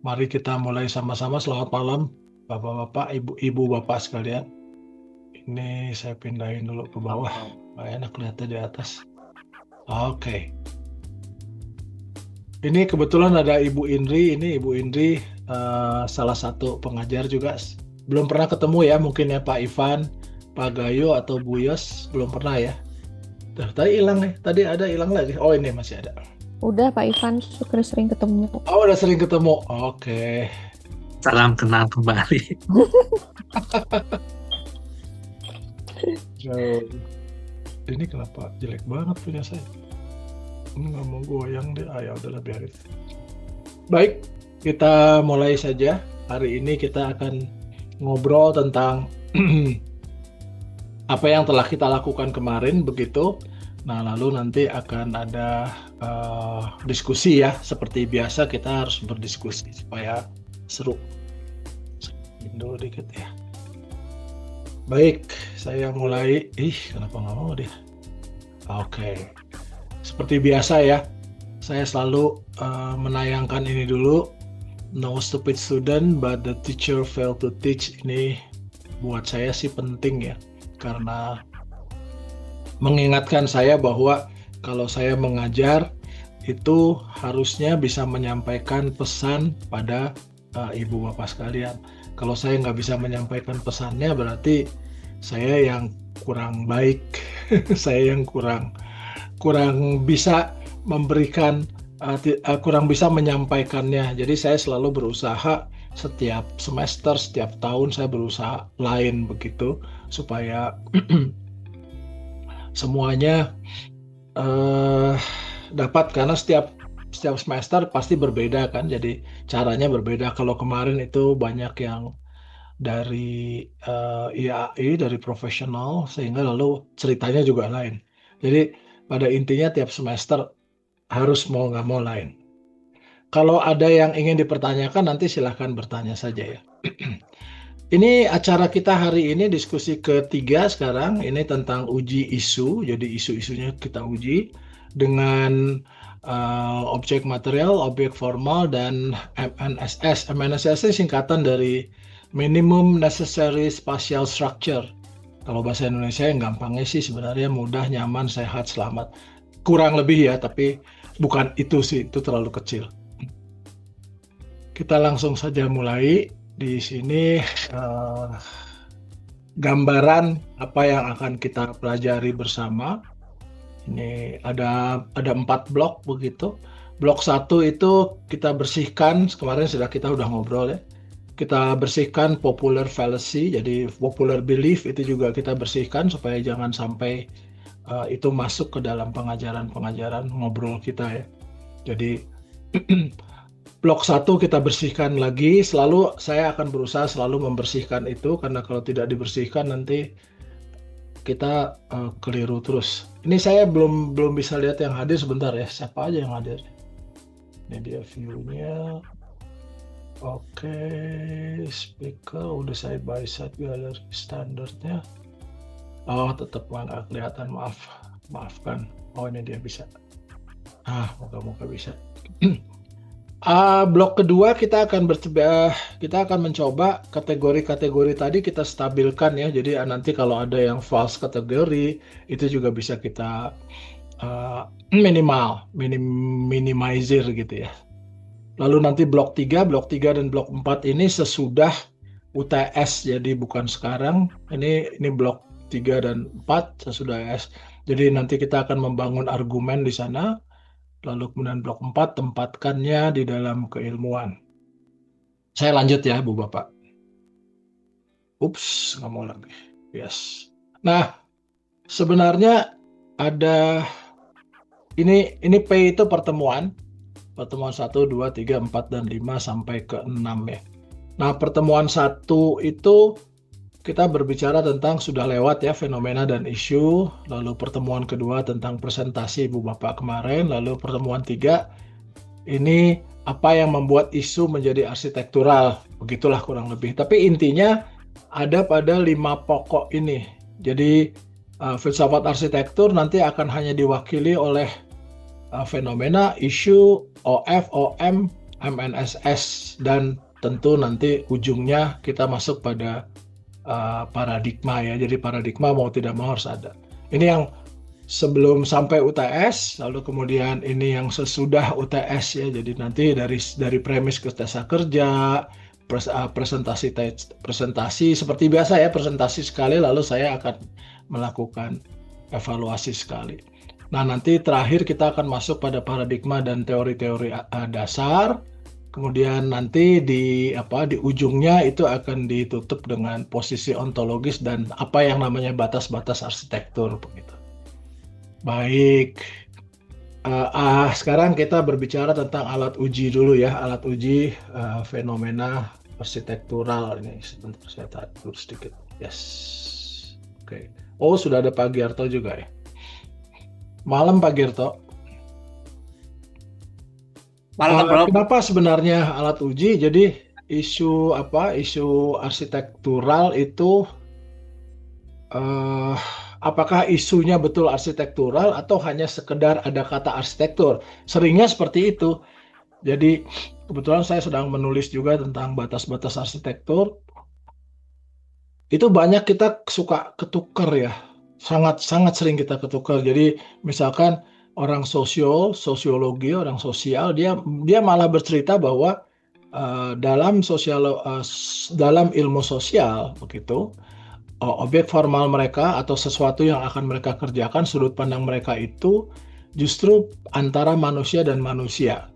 Mari kita mulai sama-sama. Selamat malam, Bapak-bapak, Ibu-ibu, Bapak sekalian. Ini saya pindahin dulu ke bawah. Nggak enak lihatnya di atas. Oke. Ini kebetulan ada Ibu Indri. Ini Ibu Indri salah satu pengajar juga. Belum pernah ketemu ya, mungkin ya Pak Ivan, Pak Gayo, atau Bu Yos. Belum pernah ya. Tadi hilang nih. Tadi ada hilang lagi. Oh, ini masih ada. Udah Pak Ivan, syukur sering ketemu. Oh, udah sering ketemu. Oke. Salam kenal kembali. Ini kenapa jelek banget punya saya? Ini nggak mau goyang deh. Ya udahlah, biarin. Baik, kita mulai saja. Hari ini kita akan ngobrol tentang apa yang telah kita lakukan kemarin, begitu. Nah, lalu nanti akan ada diskusi ya. Seperti biasa kita harus berdiskusi supaya seru. Dulu dikit ya. Baik, saya mulai. Kenapa nggak mau dia? Oke. Seperti biasa ya, saya selalu menayangkan ini dulu. No stupid student, but the teacher failed to teach. Ini buat saya sih penting ya, karena mengingatkan saya bahwa kalau saya mengajar itu harusnya bisa menyampaikan pesan pada ibu bapak sekalian. Kalau saya nggak bisa menyampaikan pesannya, berarti saya yang kurang baik, saya yang kurang bisa memberikan, kurang bisa menyampaikannya. Jadi saya selalu berusaha setiap semester, setiap tahun saya berusaha lain begitu, supaya semuanya dapat, karena setiap semester pasti berbeda kan, jadi caranya berbeda. Kalau kemarin itu banyak yang dari IAI, dari profesional, sehingga lalu ceritanya juga lain. Jadi pada intinya tiap semester harus mau nggak mau lain. Kalau ada yang ingin dipertanyakan, nanti silahkan bertanya saja ya. Ini acara kita hari ini diskusi ketiga sekarang. Ini tentang uji isu. Jadi isu-isunya kita uji dengan objek material, objek formal, dan MNSS. MNSS ini singkatan dari Minimum Necessary Spatial Structure. Kalau bahasa Indonesia yang gampangnya sih sebenarnya mudah, nyaman, sehat, selamat. Kurang lebih ya, tapi bukan itu sih, itu terlalu kecil. Kita langsung saja mulai. Di sini gambaran apa yang akan kita pelajari bersama. Ini ada 4 blok begitu. Blok 1 itu kita bersihkan, kemarin kita udah ngobrol ya. Kita bersihkan popular fallacy, jadi popular belief itu juga kita bersihkan supaya jangan sampai itu masuk ke dalam pengajaran ngobrol kita ya. Jadi blok 1 kita bersihkan lagi, selalu saya akan berusaha selalu membersihkan itu, karena kalau tidak dibersihkan nanti kita keliru terus. Ini saya belum bisa lihat yang hadir, sebentar ya, siapa aja yang hadir. Ini dia view-nya. Oke, speaker udah side by side gallery standarnya. Oh, tetap nggak kelihatan, maafkan. Oh, ini dia bisa. Moga-moga bisa. Blok kedua kita akan mencoba kategori-kategori tadi kita stabilkan ya. Jadi nanti kalau ada yang false kategori itu juga bisa kita minimizir gitu ya. Lalu nanti blok 3 dan blok 4 ini sesudah UTS, jadi bukan sekarang. Ini blok 3 dan 4 sesudah UTS. Jadi nanti kita akan membangun argumen di sana. Lalu kemudian blok 4 tempatkannya di dalam keilmuan. Saya lanjut ya, Bu Bapak. Ups, nggak mau lagi. Yes. Nah, sebenarnya ada ini P itu pertemuan 1, 2, 3, 4, dan 5 sampai ke 6 ya. Nah, pertemuan 1 itu kita berbicara tentang sudah lewat ya, fenomena dan isu. Lalu pertemuan kedua tentang presentasi Ibu Bapak kemarin. Lalu pertemuan 3 ini apa yang membuat isu menjadi arsitektural. Begitulah kurang lebih. Tapi intinya ada pada 5 pokok ini. Jadi filsafat arsitektur nanti akan hanya diwakili oleh fenomena, isu, OF, OM, MNSS, dan tentu nanti ujungnya kita masuk pada paradigma ya. Jadi paradigma mau tidak mau harus ada. Ini yang sebelum sampai UTS, lalu kemudian ini yang sesudah UTS ya. Jadi nanti dari premis ke tes kerja, presentasi seperti biasa ya, presentasi sekali lalu saya akan melakukan evaluasi sekali. Nah, nanti terakhir kita akan masuk pada paradigma dan teori-teori dasar. Kemudian nanti di ujungnya itu akan ditutup dengan posisi ontologis dan apa yang namanya batas-batas arsitektur begitu. Baik. Sekarang kita berbicara tentang alat uji dulu ya, alat uji fenomena arsitektural ini. Sebentar saya atur sedikit. Yes. Oke. Oh, sudah ada Pak Gierto juga ya. Malam Pak Gierto. Kenapa sebenarnya alat uji? Jadi isu arsitektural itu apakah isunya betul arsitektural atau hanya sekedar ada kata arsitektur? Seringnya seperti itu. Jadi kebetulan saya sedang menulis juga tentang batas-batas arsitektur. Itu banyak kita suka ketukar ya. Sangat sering kita ketukar. Jadi misalkan orang sosiologi, orang sosial, dia malah bercerita bahwa dalam ilmu sosial begitu, objek formal mereka atau sesuatu yang akan mereka kerjakan, sudut pandang mereka itu justru antara manusia dan manusia.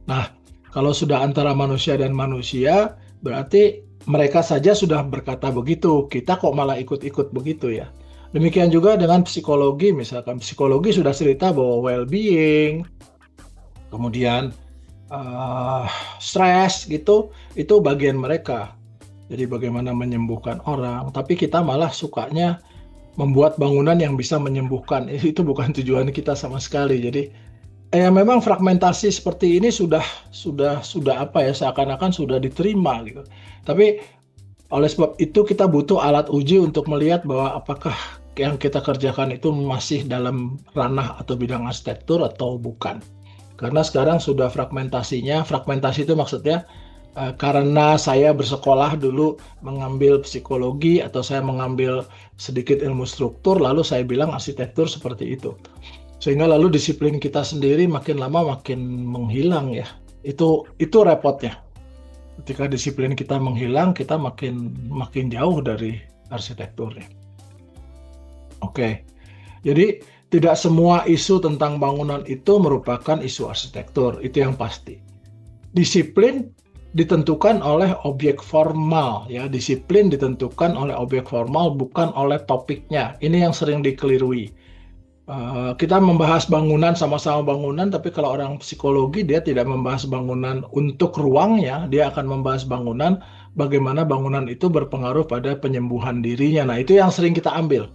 Nah, kalau sudah antara manusia dan manusia, berarti mereka saja sudah berkata begitu, kita kok malah ikut-ikut begitu ya. Demikian juga dengan psikologi, misalkan psikologi sudah cerita bahwa well-being, kemudian stres gitu, itu bagian mereka. Jadi bagaimana menyembuhkan orang, tapi kita malah sukanya membuat bangunan yang bisa menyembuhkan. Itu bukan tujuan kita sama sekali. Jadi memang fragmentasi seperti ini sudah seakan-akan sudah diterima gitu. Tapi oleh sebab itu kita butuh alat uji untuk melihat bahwa apakah yang kita kerjakan itu masih dalam ranah atau bidang arsitektur atau bukan. Karena sekarang sudah fragmentasi itu maksudnya karena saya bersekolah dulu mengambil psikologi atau saya mengambil sedikit ilmu struktur, lalu saya bilang arsitektur seperti itu. Sehingga lalu disiplin kita sendiri makin lama makin menghilang ya. Itu repotnya. Ketika disiplin kita menghilang, kita makin jauh dari arsitekturnya. Oke. Jadi tidak semua isu tentang bangunan itu merupakan isu arsitektur, itu yang pasti. Disiplin ditentukan oleh objek formal ya, disiplin ditentukan oleh objek formal bukan oleh topiknya. Ini yang sering dikelirui. Kita membahas bangunan, sama-sama bangunan, tapi kalau orang psikologi dia tidak membahas bangunan untuk ruangnya, dia akan membahas bangunan, bagaimana bangunan itu berpengaruh pada penyembuhan dirinya. Nah, itu yang sering kita ambil.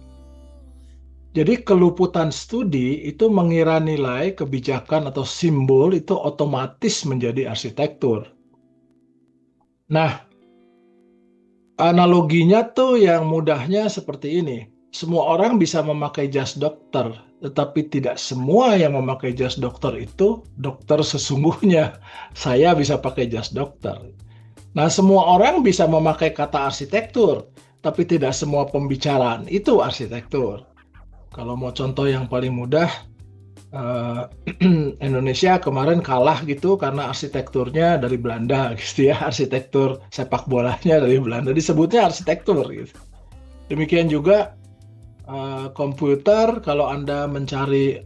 Jadi keluputan studi itu mengira nilai kebijakan atau simbol itu otomatis menjadi arsitektur. Nah, analoginya tuh yang mudahnya seperti ini. Semua orang bisa memakai jas dokter, tetapi tidak semua yang memakai jas dokter itu dokter sesungguhnya. Saya bisa pakai jas dokter. Nah, semua orang bisa memakai kata arsitektur, tapi tidak semua pembicaraan itu arsitektur. Kalau mau contoh yang paling mudah, Indonesia kemarin kalah gitu karena arsitekturnya dari Belanda gitu ya, arsitektur sepak bolanya dari Belanda disebutnya arsitektur gitu. Demikian juga komputer, kalau Anda mencari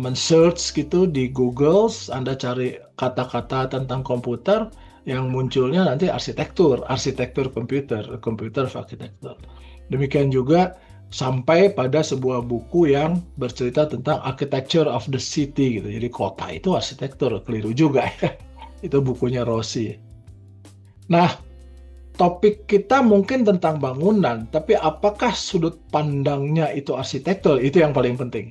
men-search gitu di Google, Anda cari kata-kata tentang komputer, yang munculnya nanti arsitektur komputer arsitektur. Demikian juga sampai pada sebuah buku yang bercerita tentang architecture of the city gitu. Jadi kota itu arsitektur, keliru juga ya. Itu bukunya Rossi. Nah, topik kita mungkin tentang bangunan, tapi apakah sudut pandangnya itu arsitektur? Itu yang paling penting.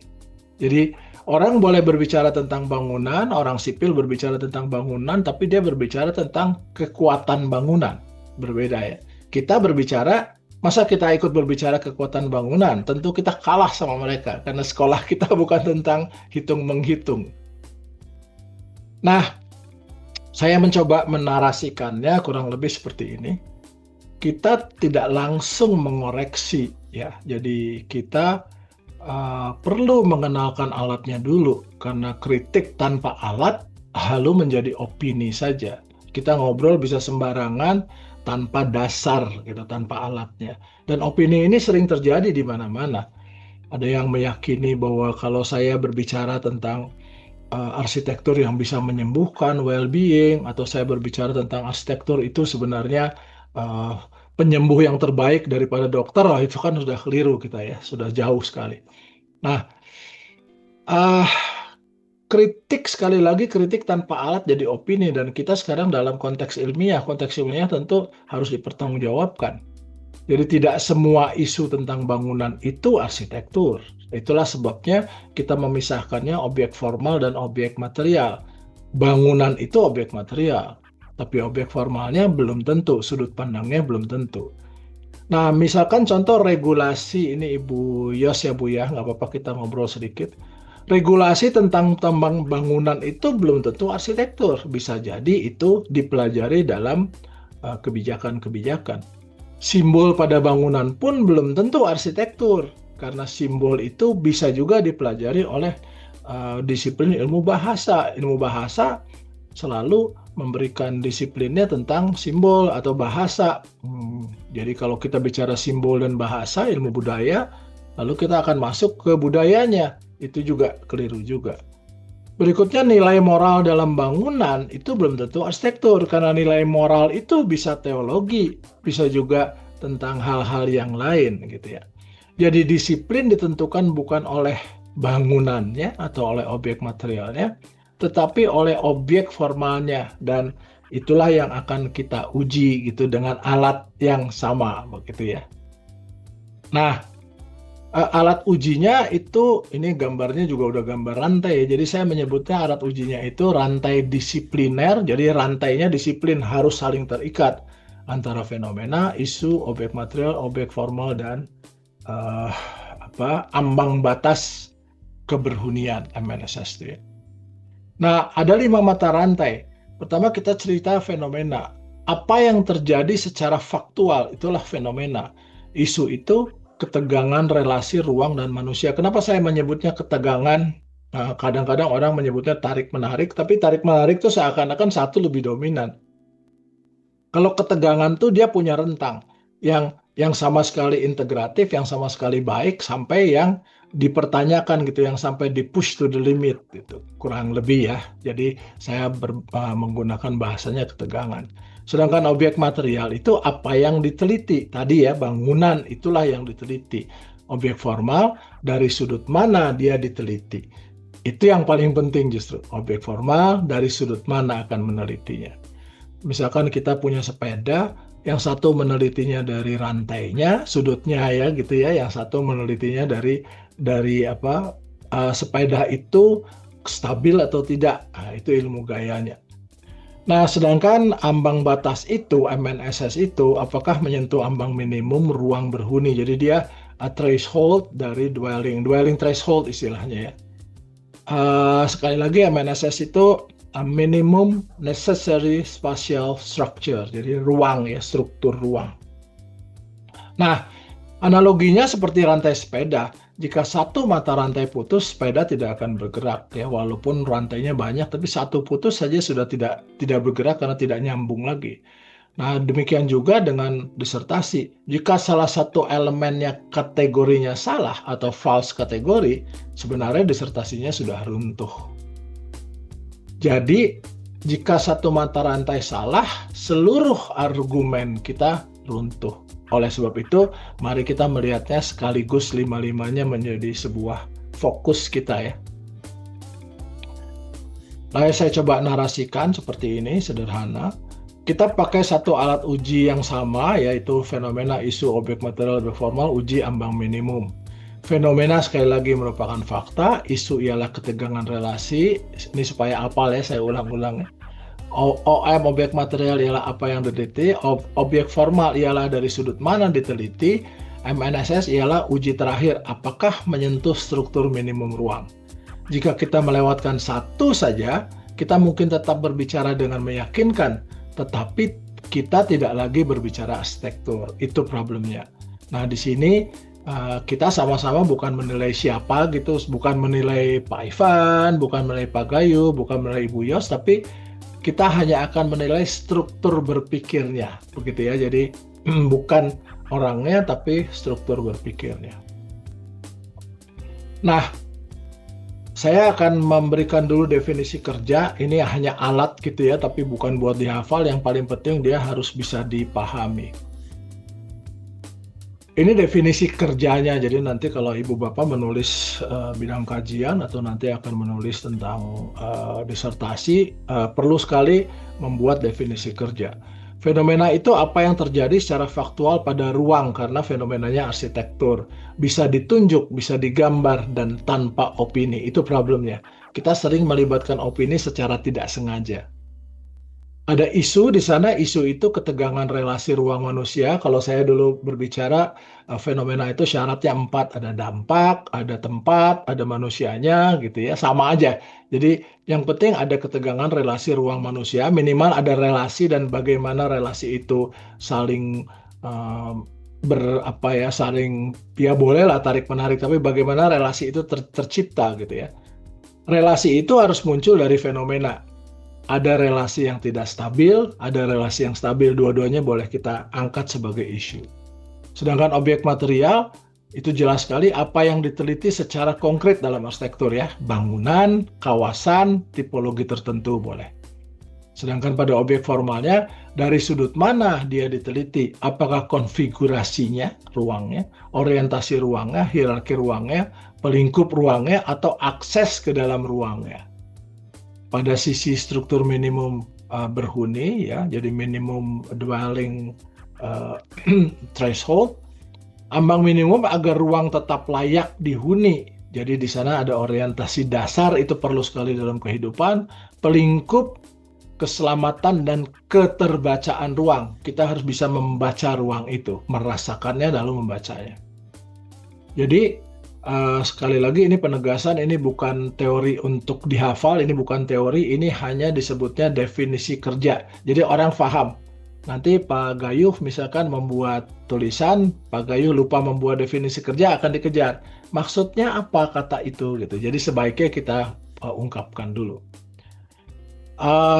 Jadi orang boleh berbicara tentang bangunan, orang sipil berbicara tentang bangunan, tapi dia berbicara tentang kekuatan bangunan. Berbeda ya. Kita berbicara, masa kita ikut berbicara kekuatan bangunan? Tentu kita kalah sama mereka, karena sekolah kita bukan tentang hitung-menghitung. Nah, Saya mencoba menarasikannya kurang lebih seperti ini. Kita tidak langsung mengoreksi ya. Jadi kita perlu mengenalkan alatnya dulu, karena kritik tanpa alat lalu menjadi opini saja. Kita ngobrol bisa sembarangan tanpa dasar gitu, tanpa alatnya. Dan opini ini sering terjadi di mana-mana. Ada yang meyakini bahwa kalau saya berbicara tentang arsitektur yang bisa menyembuhkan well-being, atau saya berbicara tentang arsitektur itu sebenarnya uh, penyembuh yang terbaik daripada dokter, itu kan sudah keliru kita ya, sudah jauh sekali. Nah, kritik sekali lagi, kritik tanpa alat jadi opini, dan kita sekarang dalam konteks ilmiah tentu harus dipertanggungjawabkan. Jadi tidak semua isu tentang bangunan itu arsitektur. Itulah sebabnya kita memisahkannya objek formal dan objek material. Bangunan itu objek material, tapi objek formalnya belum tentu, sudut pandangnya belum tentu. Nah, misalkan contoh regulasi, ini Ibu Yos ya Bu ya, nggak apa-apa kita ngobrol sedikit. Regulasi tentang tambang bangunan itu belum tentu arsitektur, bisa jadi itu dipelajari dalam kebijakan-kebijakan. Simbol pada bangunan pun belum tentu arsitektur, karena simbol itu bisa juga dipelajari oleh disiplin ilmu bahasa. Ilmu bahasa selalu memberikan disiplinnya tentang simbol atau bahasa. Jadi kalau kita bicara simbol dan bahasa, ilmu budaya, lalu kita akan masuk ke budayanya. Itu juga keliru juga. Berikutnya, nilai moral dalam bangunan itu belum tentu arsitektur, karena nilai moral itu bisa teologi, bisa juga tentang hal-hal yang lain gitu ya. Jadi disiplin ditentukan bukan oleh bangunannya atau oleh objek materialnya, tetapi oleh objek formalnya, dan itulah yang akan kita uji gitu dengan alat yang sama begitu ya. Nah, alat ujinya itu, ini gambarnya juga udah gambar rantai. Jadi saya menyebutnya alat ujinya itu rantai disipliner. Jadi rantainya disiplin, harus saling terikat antara fenomena, isu, objek material, objek formal, dan ambang batas keberhunian MNSS itu ya. Nah, ada 5 mata rantai. Pertama kita cerita fenomena. Apa yang terjadi secara faktual, itulah fenomena. Isu itu ketegangan relasi ruang dan manusia. Kenapa saya menyebutnya ketegangan? Kadang-kadang orang menyebutnya tarik-menarik, tapi tarik-menarik itu seakan-akan satu lebih dominan. Kalau ketegangan tuh dia punya rentang yang sama sekali integratif, yang sama sekali baik, sampai yang dipertanyakan gitu, yang sampai di push to the limit gitu, kurang lebih ya. Jadi saya menggunakan bahasanya ketegangan. Sedangkan objek material itu apa yang diteliti. Tadi ya, bangunan itulah yang diteliti. Objek formal, dari sudut mana dia diteliti. Itu yang paling penting justru. Objek formal, dari sudut mana akan menelitinya. Misalkan kita punya sepeda, yang satu menelitinya dari rantainya, sudutnya ya gitu ya. Yang satu menelitinya dari sepeda itu stabil atau tidak. Nah, itu ilmu gayanya. Nah, sedangkan ambang batas itu, MNSS itu, apakah menyentuh ambang minimum ruang berhuni. Jadi dia threshold dari dwelling threshold istilahnya ya. Sekali lagi, MNSS itu minimum necessary spatial structure, jadi ruang ya, struktur ruang. Nah, analoginya seperti rantai sepeda. Jika satu mata rantai putus, sepeda tidak akan bergerak ya, walaupun rantainya banyak, tapi satu putus saja sudah tidak bergerak karena tidak nyambung lagi. Nah, demikian juga dengan disertasi. Jika salah satu elemennya kategorinya salah atau false kategori, sebenarnya disertasinya sudah runtuh. Jadi, jika satu mata rantai salah, seluruh argumen kita runtuh. Oleh sebab itu, mari kita melihatnya sekaligus 5-5-nya menjadi sebuah fokus kita ya. Lalu saya coba narasikan seperti ini, sederhana. Kita pakai satu alat uji yang sama, yaitu fenomena, isu, objek material, objek formal, uji ambang minimum. Fenomena sekali lagi merupakan fakta, isu ialah ketegangan relasi. Ini supaya apal ya, saya ulang-ulang ya. OM, objek material, ialah apa yang diteliti. Objek formal ialah dari sudut mana diteliti. MNSS ialah uji terakhir, apakah menyentuh struktur minimum ruang. Jika kita melewatkan satu saja, kita mungkin tetap berbicara dengan meyakinkan, tetapi kita tidak lagi berbicara arsitektur. Itu problemnya. Nah, di sini kita sama-sama bukan menilai siapa gitu, bukan menilai Pak Ivan, bukan menilai Pak Gayu, bukan menilai Ibu Yos, tapi kita hanya akan menilai struktur berpikirnya, begitu ya. Jadi bukan orangnya, tapi struktur berpikirnya. Nah, saya akan memberikan dulu definisi kerja. Ini hanya alat gitu ya, tapi bukan buat dihafal. Yang paling penting dia harus bisa dipahami. Ini definisi kerjanya, jadi nanti kalau Ibu Bapak menulis bidang kajian atau nanti akan menulis tentang disertasi, perlu sekali membuat definisi kerja. Fenomena itu apa yang terjadi secara faktual pada ruang karena fenomenanya arsitektur. Bisa ditunjuk, bisa digambar, dan tanpa opini. Itu problemnya. Kita sering melibatkan opini secara tidak sengaja. Ada isu di sana, isu itu ketegangan relasi ruang manusia. Kalau saya dulu berbicara, fenomena itu syaratnya 4. Ada dampak, ada tempat, ada manusianya, gitu ya. Sama aja. Jadi yang penting ada ketegangan relasi ruang manusia, minimal ada relasi dan bagaimana relasi itu saling saling ya bolehlah tarik menarik, tapi bagaimana relasi itu tercipta gitu ya. Relasi itu harus muncul dari fenomena. Ada relasi yang tidak stabil, ada relasi yang stabil, dua-duanya boleh kita angkat sebagai isu. Sedangkan objek material, itu jelas sekali apa yang diteliti secara konkret dalam arsitektur ya. Bangunan, kawasan, tipologi tertentu boleh. Sedangkan pada objek formalnya, dari sudut mana dia diteliti? Apakah konfigurasinya, ruangnya, orientasi ruangnya, hierarki ruangnya, pelingkup ruangnya, atau akses ke dalam ruangnya? Pada sisi struktur minimum berhuni ya, jadi minimum dwelling threshold, ambang minimum agar ruang tetap layak dihuni. Jadi di sana ada orientasi dasar, itu perlu sekali dalam kehidupan, pelingkup, keselamatan, dan keterbacaan ruang. Kita harus bisa membaca ruang itu, merasakannya lalu membacanya. Jadi sekali lagi ini penegasan, ini bukan teori untuk dihafal, ini bukan teori, ini hanya disebutnya definisi kerja. Jadi orang paham. Nanti Pak Gayuh misalkan membuat tulisan, Pak Gayuh lupa membuat definisi kerja, akan dikejar. Maksudnya apa kata itu gitu. Jadi sebaiknya kita ungkapkan dulu.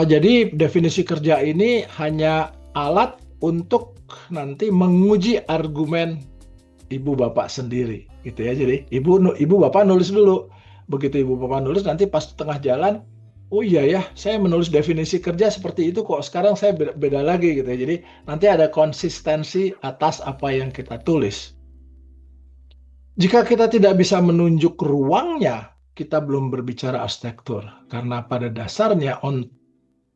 Jadi definisi kerja ini hanya alat untuk nanti menguji argumen Ibu Bapak sendiri gitu ya. Jadi Ibu Bapak nulis dulu. Begitu Ibu Bapak nulis, nanti pas tengah jalan, oh iya ya, saya menulis definisi kerja seperti itu kok, sekarang saya beda lagi gitu ya. Jadi nanti ada konsistensi atas apa yang kita tulis. Jika kita tidak bisa menunjuk ruangnya, kita belum berbicara arsitektur. Karena pada dasarnya,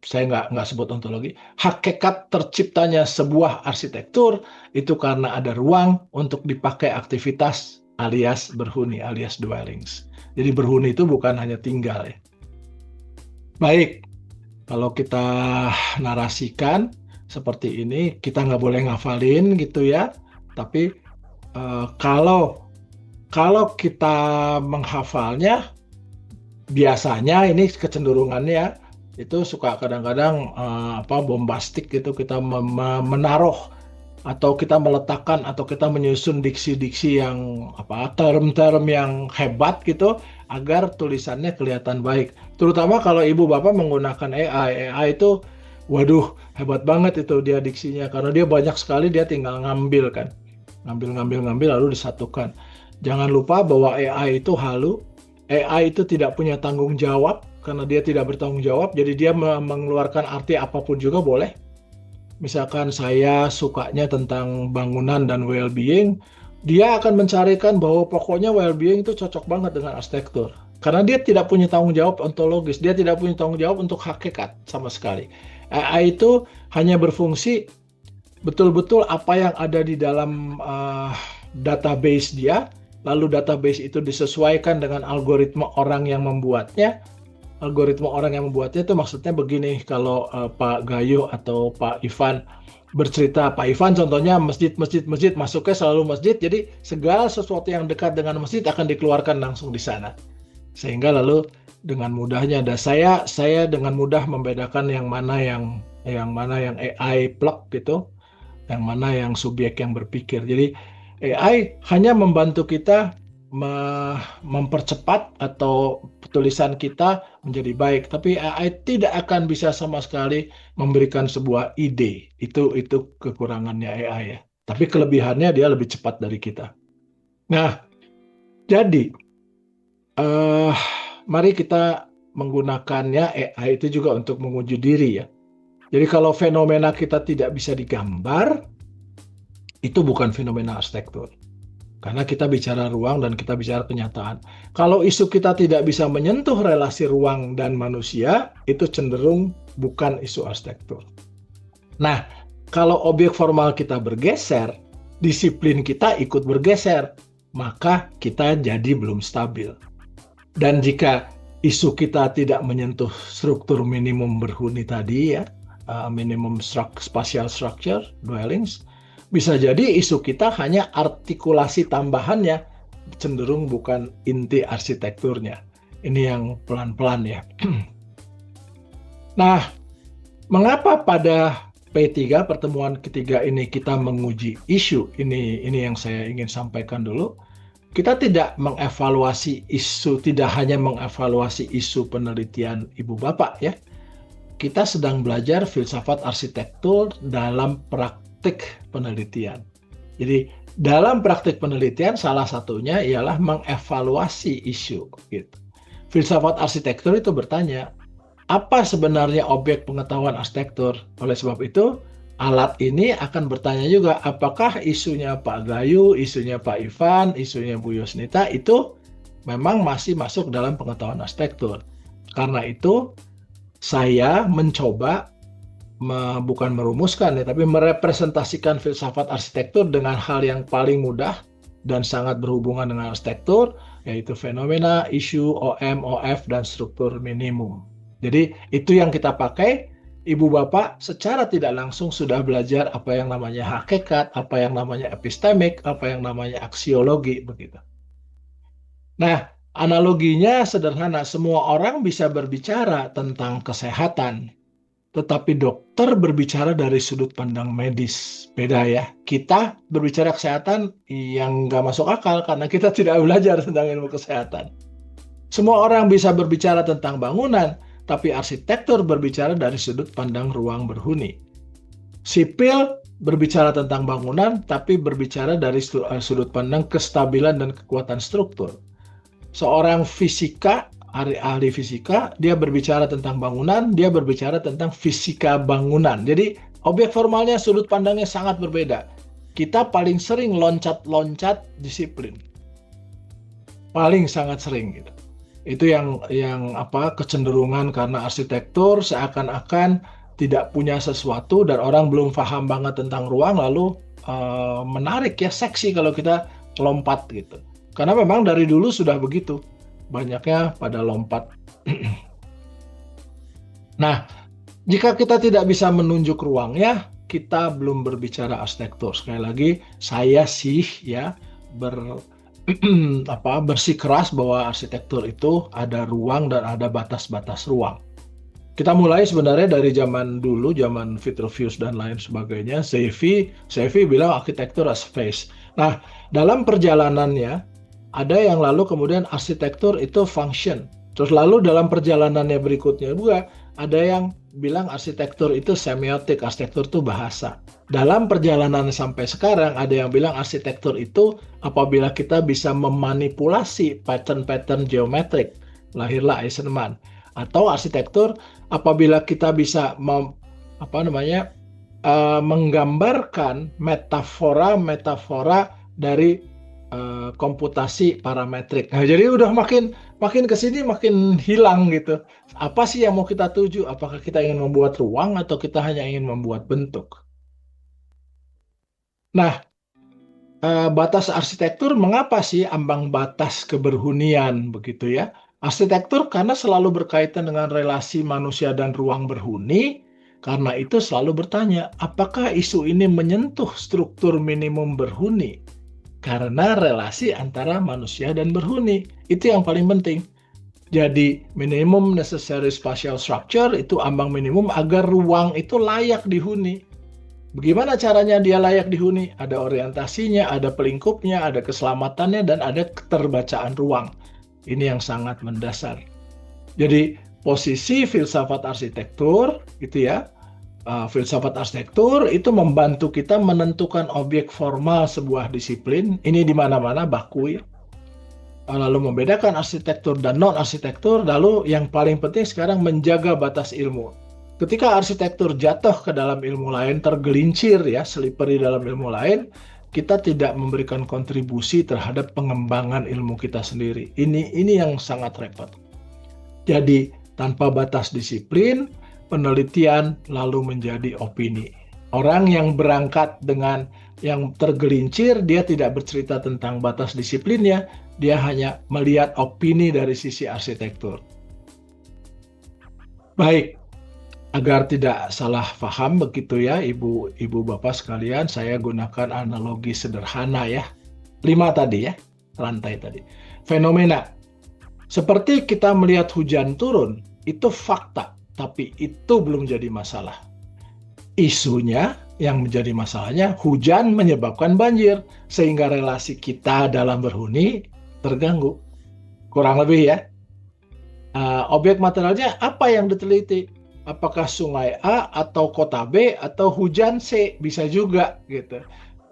saya nggak sebut ontologi, hakikat terciptanya sebuah arsitektur itu karena ada ruang untuk dipakai aktivitas alias berhuni, alias dwellings. Jadi berhuni itu bukan hanya tinggal ya. Baik, kalau kita narasikan seperti ini, kita nggak boleh ngafalin gitu ya. Tapi kalau kita menghafalnya, biasanya ini kecenderungannya itu suka kadang-kadang bombastik gitu, kita menaruh atau kita meletakkan atau kita menyusun diksi-diksi yang term-term yang hebat gitu agar tulisannya kelihatan baik. Terutama kalau Ibu Bapak menggunakan AI itu, waduh hebat banget itu dia diksinya karena dia banyak sekali, dia tinggal ngambil kan. Ngambil lalu disatukan. Jangan lupa bahwa AI itu halu, AI itu tidak punya tanggung jawab karena dia tidak bertanggung jawab, jadi dia mengeluarkan arti apapun juga boleh. Misalkan saya sukanya tentang bangunan dan well-being, dia akan mencarikan bahwa pokoknya well-being itu cocok banget dengan arsitektur. Karena dia tidak punya tanggung jawab ontologis, dia tidak punya tanggung jawab untuk hakikat sama sekali. AI itu hanya berfungsi betul-betul apa yang ada di dalam database dia, lalu database itu disesuaikan dengan algoritma orang yang membuatnya. Algoritma orang yang membuatnya itu maksudnya begini, kalau Pak Gayuh atau Pak Ivan bercerita, Pak Ivan contohnya masjid, masuknya selalu masjid, jadi segala sesuatu yang dekat dengan masjid akan dikeluarkan langsung di sana. Sehingga lalu dengan mudahnya. Dan saya dengan mudah membedakan yang mana yang AI plug gitu, yang mana yang subjek yang berpikir. Jadi AI hanya membantu kita mempercepat atau tulisan kita menjadi baik, tapi AI tidak akan bisa sama sekali memberikan sebuah ide. Itu kekurangannya AI ya. Tapi kelebihannya dia lebih cepat dari kita. Nah, jadi mari kita menggunakannya AI itu juga untuk menguji diri ya. Jadi kalau fenomena kita tidak bisa digambar, itu bukan fenomena arsitektur. Karena kita bicara ruang dan kita bicara kenyataan. Kalau isu kita tidak bisa menyentuh relasi ruang dan manusia, itu cenderung bukan isu arsitektur. Nah, kalau objek formal kita bergeser, disiplin kita ikut bergeser, maka kita jadi belum stabil. Dan jika isu kita tidak menyentuh struktur minimum berhuni tadi ya, minimum spatial structure, dwellings, bisa jadi isu kita hanya artikulasi tambahannya, cenderung bukan inti arsitekturnya. Ini yang pelan-pelan ya. Nah, mengapa pada P3 pertemuan ketiga ini kita menguji isu? Ini yang saya ingin sampaikan dulu. Kita tidak mengevaluasi isu, tidak hanya mengevaluasi isu penelitian Ibu Bapak ya. Kita sedang belajar filsafat arsitektur dalam praktik penelitian. Jadi dalam praktik penelitian salah satunya ialah mengevaluasi isu. Gitu. Filsafat arsitektur itu bertanya, apa sebenarnya objek pengetahuan arsitektur? Oleh sebab itu, alat ini akan bertanya juga, apakah isunya Pak Gayu, isunya Pak Ivan, isunya Bu Yosnita itu memang masih masuk dalam pengetahuan arsitektur. Karena itu, saya mencoba bukan merumuskan ya, tapi merepresentasikan filsafat arsitektur dengan hal yang paling mudah dan sangat berhubungan dengan arsitektur, yaitu fenomena, isu, OM, OF, dan struktur minimum. Jadi itu yang kita pakai. Ibu Bapak secara tidak langsung sudah belajar apa yang namanya hakikat, apa yang namanya epistemik, apa yang namanya aksiologi, begitu. Nah, analoginya sederhana, semua orang bisa berbicara tentang kesehatan, tetapi dokter berbicara dari sudut pandang medis. Beda ya. Kita berbicara kesehatan yang nggak masuk akal karena kita tidak belajar tentang ilmu kesehatan. Semua orang bisa berbicara tentang bangunan, tapi arsitektur berbicara dari sudut pandang ruang berhuni. Sipil berbicara tentang bangunan, tapi berbicara dari sudut pandang kestabilan dan kekuatan struktur. Seorang fisika, ahli fisika, dia berbicara tentang bangunan, dia berbicara tentang fisika bangunan. Jadi objek formalnya, sudut pandangnya sangat berbeda. Kita paling sering loncat-loncat disiplin. Paling sangat sering gitu. Itu yang kecenderungan karena arsitektur seakan-akan tidak punya sesuatu dan orang belum paham banget tentang ruang, lalu menarik ya, seksi kalau kita lompat gitu. Karena memang dari dulu sudah begitu. Banyaknya pada lompat. Nah, jika kita tidak bisa menunjuk ruangnya, kita belum berbicara arsitektur. Sekali lagi, saya sih ya bersikeras bahwa arsitektur itu ada ruang dan ada batas-batas ruang. Kita mulai sebenarnya dari zaman dulu, zaman Vitruvius dan lain sebagainya. Xevi bilang arsitektur as space. Nah, dalam perjalanannya, ada yang lalu kemudian arsitektur itu function. Terus lalu dalam perjalanannya berikutnya juga ada yang bilang arsitektur itu semiotik, arsitektur itu bahasa. Dalam perjalanan sampai sekarang ada yang bilang arsitektur itu apabila kita bisa memanipulasi pattern-pattern geometrik. Lahirlah Eisenman. Atau arsitektur apabila kita bisa menggambarkan metafora dari komputasi parametrik. Nah, jadi udah makin kesini makin hilang gitu. Apa sih yang mau kita tuju? Apakah kita ingin membuat ruang atau kita hanya ingin membuat bentuk? Nah, batas arsitektur mengapa sih ambang batas keberhunian begitu ya? Arsitektur karena selalu berkaitan dengan relasi manusia dan ruang berhuni. Karena itu selalu bertanya, apakah isu ini menyentuh struktur minimum berhuni? Karena relasi antara manusia dan berhuni. Itu yang paling penting. Jadi minimum necessary spatial structure itu ambang minimum agar ruang itu layak dihuni. Bagaimana caranya dia layak dihuni? Ada orientasinya, ada pelingkupnya, ada keselamatannya, dan ada keterbacaan ruang. Ini yang sangat mendasar. Jadi posisi filsafat arsitektur itu ya, filsafat arsitektur itu membantu kita menentukan objek formal sebuah disiplin. Ini di mana-mana baku ya. Lalu membedakan arsitektur dan non-arsitektur, lalu yang paling penting sekarang menjaga batas ilmu. Ketika arsitektur jatuh ke dalam ilmu lain, tergelincir ya, slippery dalam ilmu lain, kita tidak memberikan kontribusi terhadap pengembangan ilmu kita sendiri. Ini yang sangat repot. Jadi tanpa batas disiplin, penelitian lalu menjadi opini. Orang yang berangkat dengan yang tergelincir, dia tidak bercerita tentang batas disiplinnya, dia hanya melihat opini dari sisi arsitektur. Baik, agar tidak salah paham begitu ya ibu bapak sekalian, saya gunakan analogi sederhana ya. 5 tadi ya, rantai tadi. Fenomena. Seperti kita melihat hujan turun, itu fakta, tapi itu belum jadi masalah. Isunya yang menjadi masalahnya, hujan menyebabkan banjir, sehingga relasi kita dalam berhuni terganggu. Kurang lebih ya. Objek materialnya apa yang diteliti? Apakah sungai A atau kota B atau hujan C? Bisa juga gitu.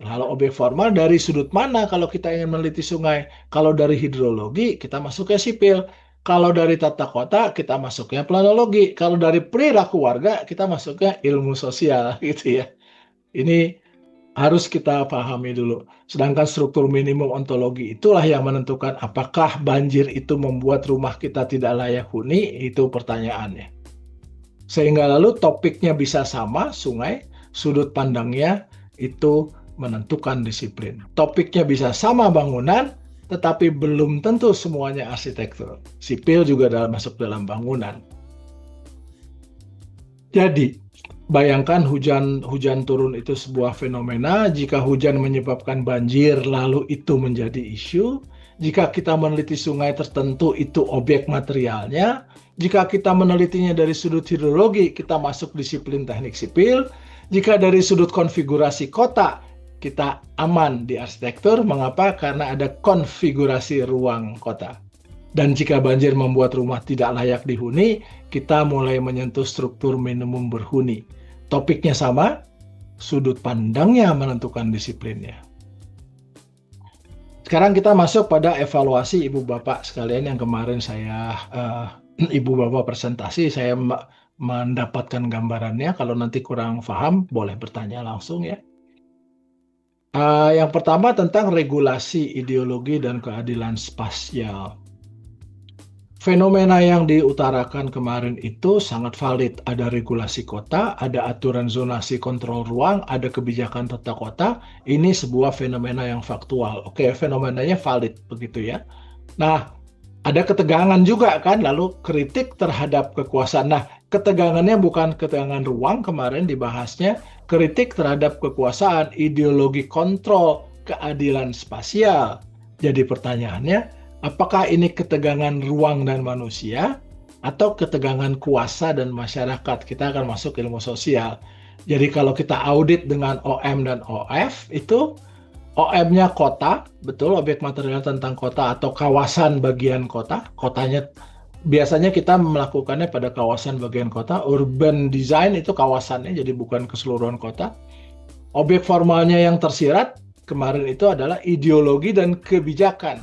Lalu objek formal dari sudut mana kalau kita ingin meneliti sungai? Kalau dari hidrologi, kita masuknya sipil. Kalau dari tata kota, kita masuknya planologi. Kalau dari perilaku warga, kita masuknya ilmu sosial gitu ya. Ini harus kita pahami dulu. Sedangkan struktur minimum ontologi itulah yang menentukan apakah banjir itu membuat rumah kita tidak layak huni, itu pertanyaannya. Sehingga lalu topiknya bisa sama, sungai, sudut pandangnya itu menentukan disiplin. Topiknya bisa sama, bangunan, tetapi belum tentu semuanya arsitektur. Sipil juga masuk dalam bangunan. Jadi, bayangkan hujan turun itu sebuah fenomena. Jika hujan menyebabkan banjir, lalu itu menjadi isu. Jika kita meneliti sungai tertentu, itu objek materialnya. Jika kita menelitinya dari sudut hidrologi, kita masuk disiplin teknik sipil. Jika dari sudut konfigurasi kota, kita aman di arsitektur. Mengapa? Karena ada konfigurasi ruang kota. Dan jika banjir membuat rumah tidak layak dihuni, kita mulai menyentuh struktur minimum berhuni. Topiknya sama, sudut pandangnya menentukan disiplinnya. Sekarang kita masuk pada evaluasi ibu bapak sekalian yang kemarin saya ibu bapak presentasi, saya mendapatkan gambarannya. Kalau nanti kurang paham, boleh bertanya langsung ya. Yang pertama tentang regulasi ideologi dan keadilan spasial. Fenomena yang diutarakan kemarin itu sangat valid. Ada regulasi kota, ada aturan zonasi kontrol ruang, ada kebijakan tata kota. Ini sebuah fenomena yang faktual. Oke, fenomenanya valid begitu ya. Nah, ada ketegangan juga kan, lalu kritik terhadap kekuasaan. Nah, ketegangannya bukan ketegangan ruang kemarin dibahasnya, kritik terhadap kekuasaan, ideologi kontrol, keadilan spasial. Jadi pertanyaannya, apakah ini ketegangan ruang dan manusia atau ketegangan kuasa dan masyarakat? Kita akan masuk ilmu sosial. Jadi kalau kita audit dengan OM dan OF itu OM-nya kota, betul, objek material tentang kota atau kawasan bagian kota. Kotanya biasanya kita melakukannya pada kawasan bagian kota. Urban design itu kawasannya, jadi bukan keseluruhan kota. Objek formalnya yang tersirat kemarin itu adalah ideologi dan kebijakan.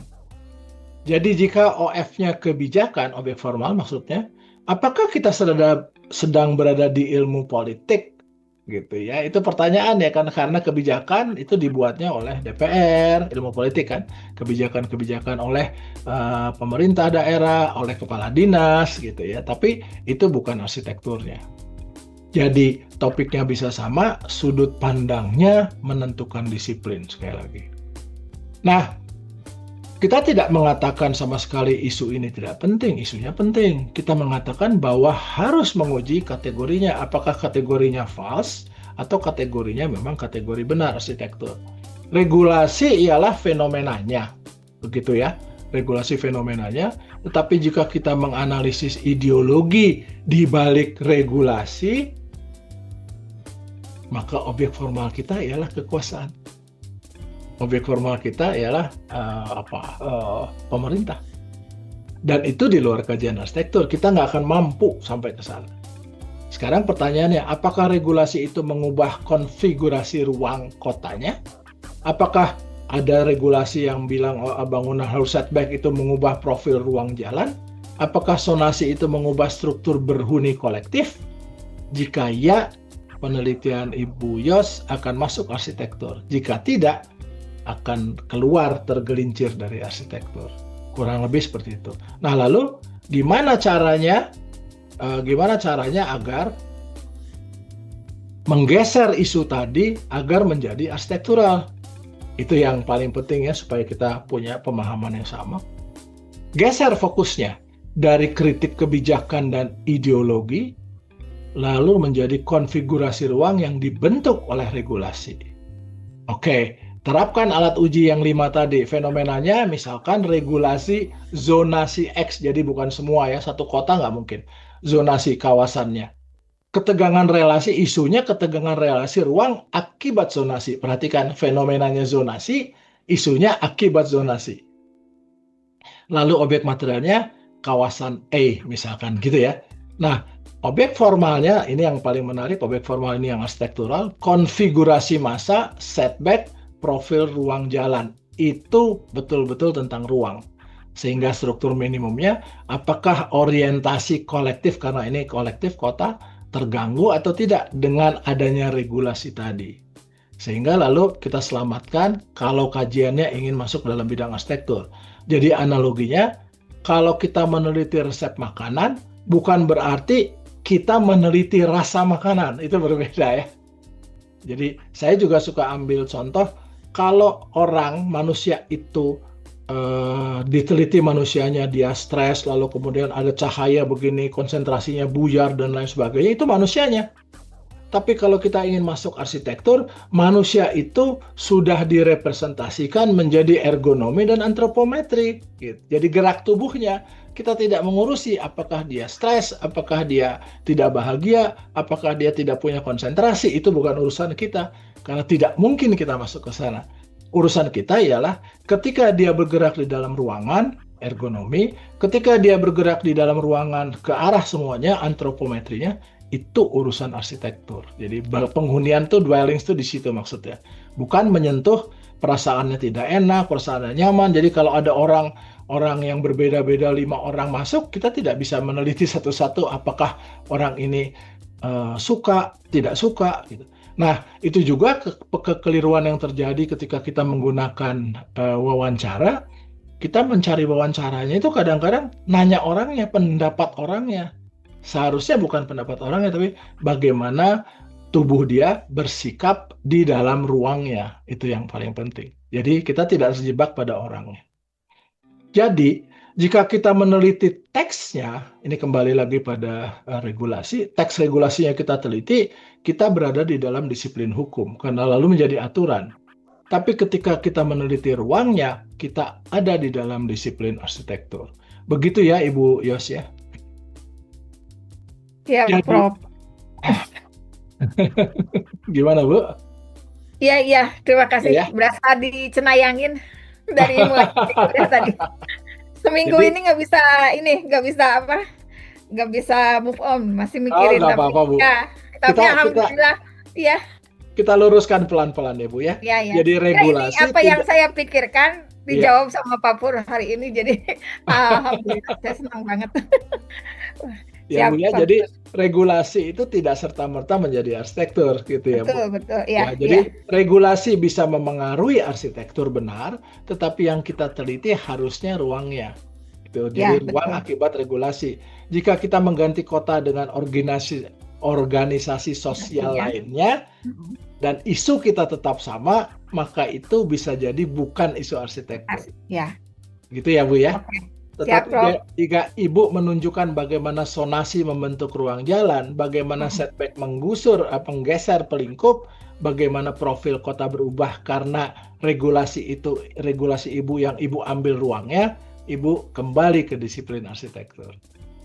Jadi jika OF-nya kebijakan, objek formal maksudnya, apakah kita sedang berada di ilmu politik? Gitu ya, itu pertanyaan ya kan, karena kebijakan itu dibuatnya oleh DPR, ilmu politik kan, kebijakan-kebijakan oleh pemerintah daerah, oleh kepala dinas gitu ya, tapi itu bukan arsitekturnya. Jadi topiknya bisa sama, sudut pandangnya menentukan disiplin sekali lagi. Nah, kita tidak mengatakan sama sekali isu ini tidak penting, isunya penting. Kita mengatakan bahwa harus menguji kategorinya, apakah kategorinya false atau kategorinya memang kategori benar arsitektur. Regulasi ialah fenomenanya, begitu ya. Regulasi fenomenanya, Tetapi jika kita menganalisis ideologi di balik regulasi, maka objek formal kita ialah kekuasaan. Objek formal kita ialah pemerintah. Dan itu di luar kajian arsitektur. Kita nggak akan mampu sampai ke sana. Sekarang pertanyaannya, apakah regulasi itu mengubah konfigurasi ruang kotanya? Apakah ada regulasi yang bilang bangunan harus setback itu mengubah profil ruang jalan? Apakah zonasi itu mengubah struktur berhuni kolektif? Jika ya, penelitian Ibu Yos akan masuk arsitektur. Jika tidak, akan keluar tergelincir dari arsitektur. Kurang lebih seperti itu. Nah, lalu gimana caranya agar menggeser isu tadi agar menjadi arsitektural? Itu yang paling penting ya, supaya kita punya pemahaman yang sama. Geser fokusnya dari kritik kebijakan dan ideologi, lalu menjadi konfigurasi ruang yang dibentuk oleh regulasi. Oke, terapkan alat uji yang 5 tadi. Fenomenanya misalkan regulasi zonasi X, jadi bukan semua ya, satu kota nggak mungkin. Zonasi kawasannya. Ketegangan relasi, isunya ketegangan relasi ruang akibat zonasi. Perhatikan, fenomenanya zonasi, isunya akibat zonasi. Lalu objek materialnya kawasan A misalkan gitu ya. Nah, objek formalnya, ini yang paling menarik, objek formal ini yang arsitektural, konfigurasi massa, setback, profil ruang jalan. Itu betul-betul tentang ruang. Sehingga struktur minimumnya, apakah orientasi kolektif, karena ini kolektif kota, terganggu atau tidak dengan adanya regulasi tadi. Sehingga lalu kita selamatkan kalau kajiannya ingin masuk dalam bidang arsitektur. Jadi analoginya, kalau kita meneliti resep makanan, bukan berarti kita meneliti rasa makanan. Itu berbeda ya. Jadi saya juga suka ambil contoh, kalau manusia itu diteliti manusianya, dia stres, lalu kemudian ada cahaya begini, konsentrasinya buyar dan lain sebagainya, itu manusianya. Tapi kalau kita ingin masuk arsitektur, manusia itu sudah direpresentasikan menjadi ergonomi dan antropometri. Gitu. Jadi gerak tubuhnya, kita tidak mengurusi apakah dia stres, apakah dia tidak bahagia, apakah dia tidak punya konsentrasi, itu bukan urusan kita. Karena tidak mungkin kita masuk ke sana. Urusan kita ialah ketika dia bergerak di dalam ruangan, ergonomi, ketika dia bergerak di dalam ruangan ke arah semuanya, antropometrinya, itu urusan arsitektur. Jadi penghunian tuh, dwellings tuh di situ maksudnya. Bukan menyentuh perasaannya tidak enak, perasaannya nyaman. Jadi kalau ada orang yang berbeda-beda, 5 orang masuk, kita tidak bisa meneliti satu-satu apakah orang ini suka, tidak suka gitu. Nah, itu juga kekeliruan yang terjadi ketika kita menggunakan wawancara. Kita mencari wawancaranya itu kadang-kadang nanya orangnya, pendapat orangnya. Seharusnya bukan pendapat orangnya, tapi bagaimana tubuh dia bersikap di dalam ruangnya. Itu yang paling penting. Jadi kita tidak terjebak pada orangnya. Jadi, jika kita meneliti teksnya, ini kembali lagi pada regulasi, teks regulasinya kita teliti, kita berada di dalam disiplin hukum, karena lalu menjadi aturan. Tapi ketika kita meneliti ruangnya, kita ada di dalam disiplin arsitektur. Begitu ya, Ibu Yos ya? Ya, Jadi, Prof. Gimana, Bu? Iya, terima kasih. Ya. Berasa dicenayangin dari mulai kuliah tadi. Seminggu Jadi- ini nggak bisa move on, masih mikirin. nggak apa-apa, Bu. Ya, tapi alhamdulillah, ya. Kita luruskan pelan-pelan ya, Bu ya. Ya. Jadi regulasi ini apa yang saya pikirkan dijawab sama Pak Pur hari ini, jadi alhamdulillah saya senang banget. Ya, Bu ya. Siap, Jadi regulasi itu tidak serta-merta menjadi arsitektur gitu ya, Bu. Betul. Jadi regulasi bisa memengaruhi arsitektur benar, tetapi yang kita teliti harusnya ruangnya. Gitu. Jadi ruang akibat regulasi. Jika kita mengganti kota dengan organisasi sosial lainnya dan isu kita tetap sama, maka itu bisa jadi bukan isu arsitektur. Ya. Gitu ya, Bu ya. Oke. Tetapi jika Ibu menunjukkan bagaimana zonasi membentuk ruang jalan, bagaimana setback menggeser pelingkup, bagaimana profil kota berubah karena regulasi Ibu yang Ibu ambil ruangnya, Ibu kembali ke disiplin arsitektur.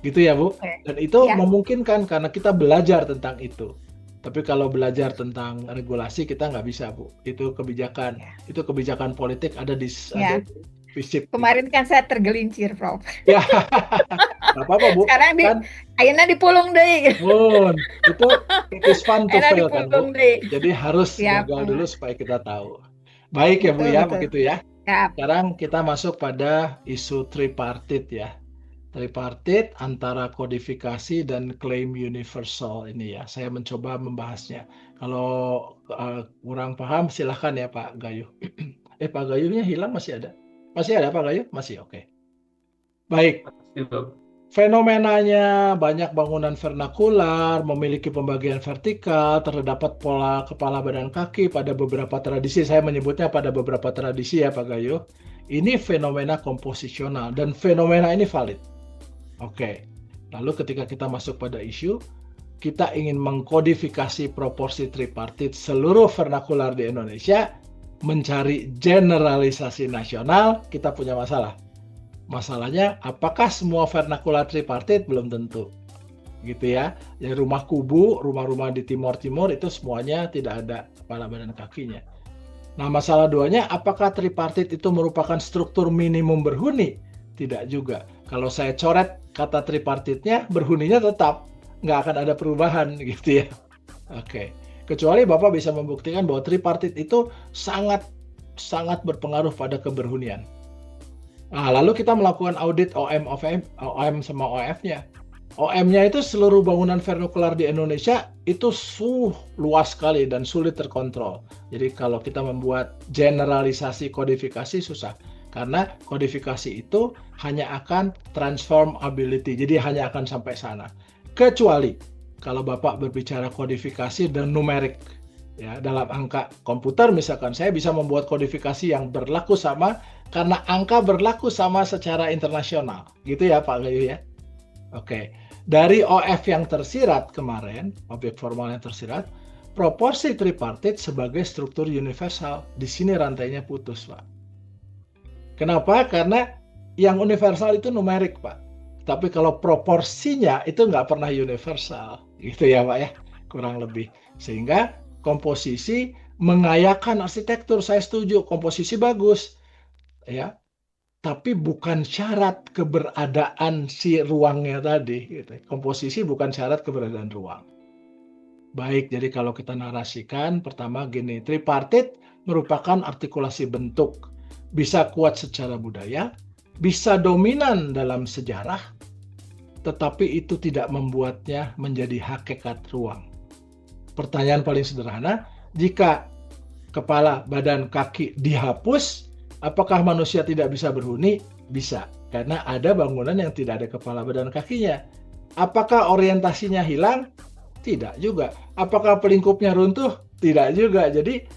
Gitu ya, Bu? Oke. Dan itu Ya. memungkinkan karena kita belajar tentang itu. Tapi kalau belajar tentang regulasi kita nggak bisa, Bu. Itu kebijakan. Ya. Itu kebijakan politik ada di Ya. FISIP. Kemarin kan saya tergelincir, Prof. Ya, nggak apa-apa, Bu. Sekarang Kan, ayeuna dipulung deui. itu it is fun to Ayeuna fail kan, Bu. dipulung deui. Jadi harus Siap. gagal dulu supaya kita tahu. Baik ya, Bu Betul, ya, betul. begitu ya. Siap. Sekarang kita masuk pada isu tripartit ya. Tripartit antara kodifikasi dan klaim universal ini ya. Saya mencoba membahasnya. Kalau kurang paham silahkan ya Pak Gayu. Pak Gayunya hilang masih ada? Masih ada Pak Gayu? Masih, oke. Baik. Fenomenanya banyak bangunan vernakular, memiliki pembagian vertikal, terdapat pola kepala badan kaki pada beberapa tradisi. Saya menyebutnya pada beberapa tradisi ya Pak Gayu. Ini fenomena komposisional dan fenomena ini valid. Oke. Lalu ketika kita masuk pada isu, kita ingin mengkodifikasi proporsi tripartit seluruh vernakular di Indonesia, mencari generalisasi nasional, kita punya masalah. Masalahnya, apakah semua vernakular tripartit? Belum tentu. Gitu ya. Yang rumah kubu, rumah-rumah di timur-timur itu semuanya tidak ada kepala badan kakinya. Nah, masalah duanya, apakah tripartit itu merupakan struktur minimum berhuni? Tidak juga. Kalau saya coret kata tripartitnya, berhuninya tetap. Nggak akan ada perubahan gitu ya. Oke. Kecuali Bapak bisa membuktikan bahwa tripartit itu sangat berpengaruh pada keberhunian. Nah, lalu kita melakukan audit OM sama OF-nya. OM-nya itu seluruh bangunan vernakular di Indonesia itu luas sekali dan sulit terkontrol. Jadi kalau kita membuat generalisasi kodifikasi susah. Karena kodifikasi itu hanya akan transformability, jadi hanya akan sampai sana. Kecuali kalau Bapak berbicara kodifikasi dan numerik, ya dalam angka komputer misalkan, saya bisa membuat kodifikasi yang berlaku sama karena angka berlaku sama secara internasional. Gitu ya Pak Gayu ya? Oke. Dari OF yang tersirat kemarin, objek formal yang tersirat, proporsi tripartit sebagai struktur universal. Di sini rantainya putus, Pak. Kenapa? Karena yang universal itu numerik, Pak. Tapi kalau proporsinya itu nggak pernah universal. Gitu ya, Pak ya. Kurang lebih. Sehingga komposisi mengayakan arsitektur. Saya setuju, komposisi bagus. Ya. Tapi bukan syarat keberadaan si ruangnya tadi. Gitu. Komposisi bukan syarat keberadaan ruang. Baik, jadi kalau kita narasikan, pertama gini, tripartit merupakan artikulasi bentuk. Bisa kuat secara budaya, bisa dominan dalam sejarah, tetapi itu tidak membuatnya menjadi hakikat ruang. Pertanyaan paling sederhana, jika kepala, badan, kaki dihapus, apakah manusia tidak bisa berhuni? Bisa, karena ada bangunan yang tidak ada kepala, badan, kakinya. Apakah orientasinya hilang? Tidak juga. Apakah pelingkupnya runtuh? Tidak juga. Jadi,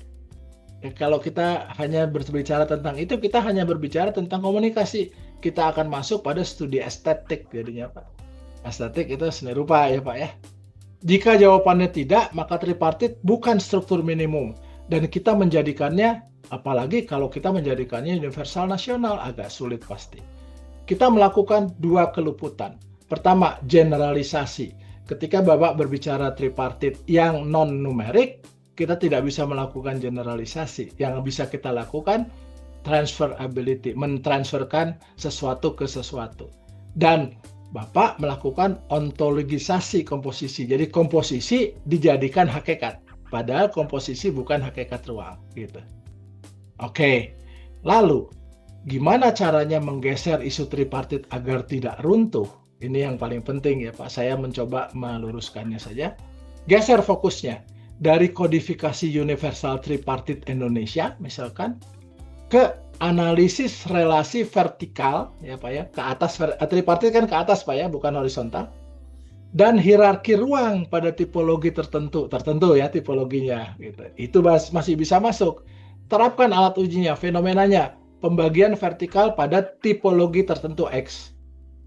kalau kita hanya berbicara tentang itu, kita hanya berbicara tentang komunikasi. Kita akan masuk pada studi estetik jadinya, Pak. Estetik itu seni rupa ya, Pak ya. Jika jawabannya tidak, maka tripartit bukan struktur minimum. Dan kita menjadikannya, apalagi kalau kita menjadikannya universal nasional, agak sulit pasti. Kita melakukan dua keluputan. Pertama, generalisasi. Ketika Bapak berbicara tripartit yang non-numerik, kita tidak bisa melakukan generalisasi. Yang bisa kita lakukan transferability, mentransferkan sesuatu ke sesuatu. Dan Bapak melakukan ontologisasi komposisi. Jadi komposisi dijadikan hakikat, padahal komposisi bukan hakikat ruang, gitu. Oke. Lalu gimana caranya menggeser isu tripartit agar tidak runtuh? Ini yang paling penting ya Pak. Saya mencoba meluruskannya saja. Geser fokusnya dari kodifikasi universal tripartit Indonesia misalkan ke analisis relasi vertikal ya Pak ya, ke atas, tripartit kan ke atas Pak ya, bukan horizontal, dan hierarki ruang pada tipologi tertentu ya tipologinya gitu. Itu masih bisa masuk. Terapkan alat ujinya, fenomenanya, pembagian vertikal pada tipologi tertentu X.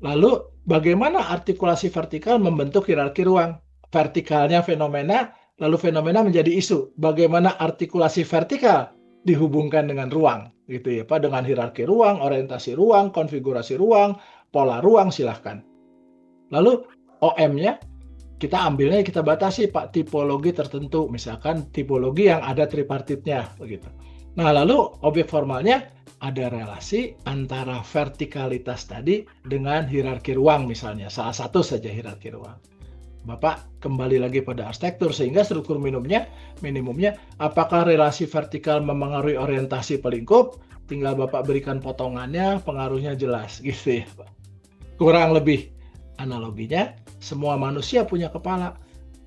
Lalu bagaimana artikulasi vertikal membentuk hierarki ruang? Vertikalnya fenomena, lalu fenomena menjadi isu. Bagaimana artikulasi vertikal dihubungkan dengan ruang, gitu ya Pak, dengan hierarki ruang, orientasi ruang, konfigurasi ruang, pola ruang, silahkan. Lalu OM-nya kita ambilnya kita batasi Pak, tipologi tertentu, misalkan tipologi yang ada tripartitnya begitu. Nah, lalu objek formalnya ada relasi antara vertikalitas tadi dengan hierarki ruang misalnya, salah satu saja hierarki ruang. Bapak kembali lagi pada arsitektur sehingga struktur minimumnya apakah relasi vertikal memengaruhi orientasi pelingkup, tinggal Bapak berikan potongannya, pengaruhnya jelas gitu ya Pak. Kurang lebih analoginya, semua manusia punya kepala,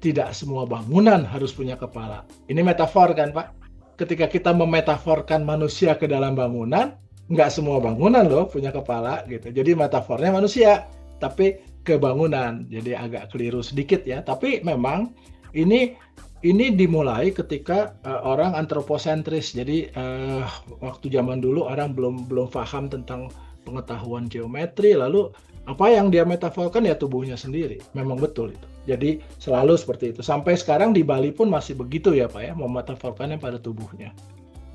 tidak semua bangunan harus punya kepala. Ini metafor kan Pak? Ketika kita memetaforkan manusia ke dalam bangunan, nggak semua bangunan loh punya kepala gitu. Jadi metafornya manusia, tapi ke bangunan. Jadi agak keliru sedikit ya. Tapi memang ini dimulai ketika orang antroposentris. Jadi waktu zaman dulu orang belum paham tentang pengetahuan geometri, lalu apa yang dia metaforkan ya tubuhnya sendiri. Memang betul itu. Jadi selalu seperti itu. Sampai sekarang di Bali pun masih begitu ya Pak ya, memetaforkannya pada tubuhnya.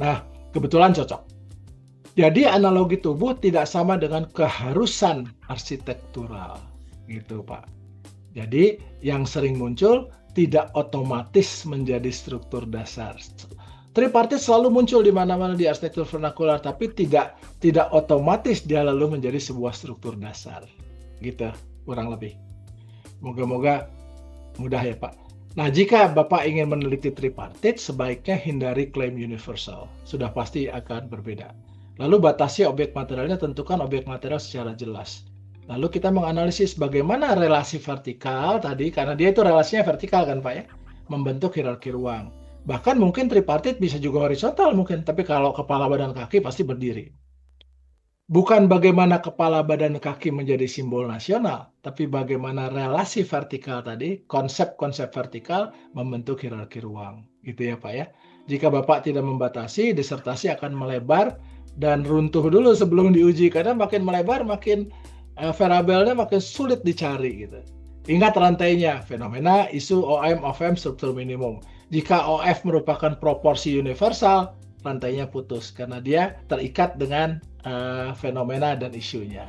Nah, kebetulan cocok. Jadi analogi tubuh tidak sama dengan keharusan arsitektural. Gitu Pak. Jadi yang sering muncul tidak otomatis menjadi struktur dasar. Tripartit selalu muncul di mana-mana di arsitektur vernakular, tapi tidak otomatis dia lalu menjadi sebuah struktur dasar. Gitu, kurang lebih. Moga-moga mudah ya Pak. Nah, jika Bapak ingin meneliti tripartit, sebaiknya hindari klaim universal. Sudah pasti akan berbeda. Lalu batasi objek materialnya, tentukan objek material secara jelas. Lalu kita menganalisis bagaimana relasi vertikal tadi, karena dia itu relasinya vertikal kan Pak ya, membentuk hierarki ruang. Bahkan mungkin tripartit bisa juga horizontal mungkin, tapi kalau kepala badan kaki pasti berdiri. Bukan bagaimana kepala badan kaki menjadi simbol nasional, tapi bagaimana relasi vertikal tadi, konsep-konsep vertikal membentuk hierarki ruang. Gitu ya Pak ya. Jika Bapak tidak membatasi, disertasi akan melebar dan runtuh dulu sebelum diuji, karena makin melebar makin variabelnya makin sulit dicari gitu. Ingat rantainya, fenomena, isu, OM, OVM, struktur minimum. Jika OF merupakan proporsi universal, rantainya putus karena dia terikat dengan fenomena dan isunya.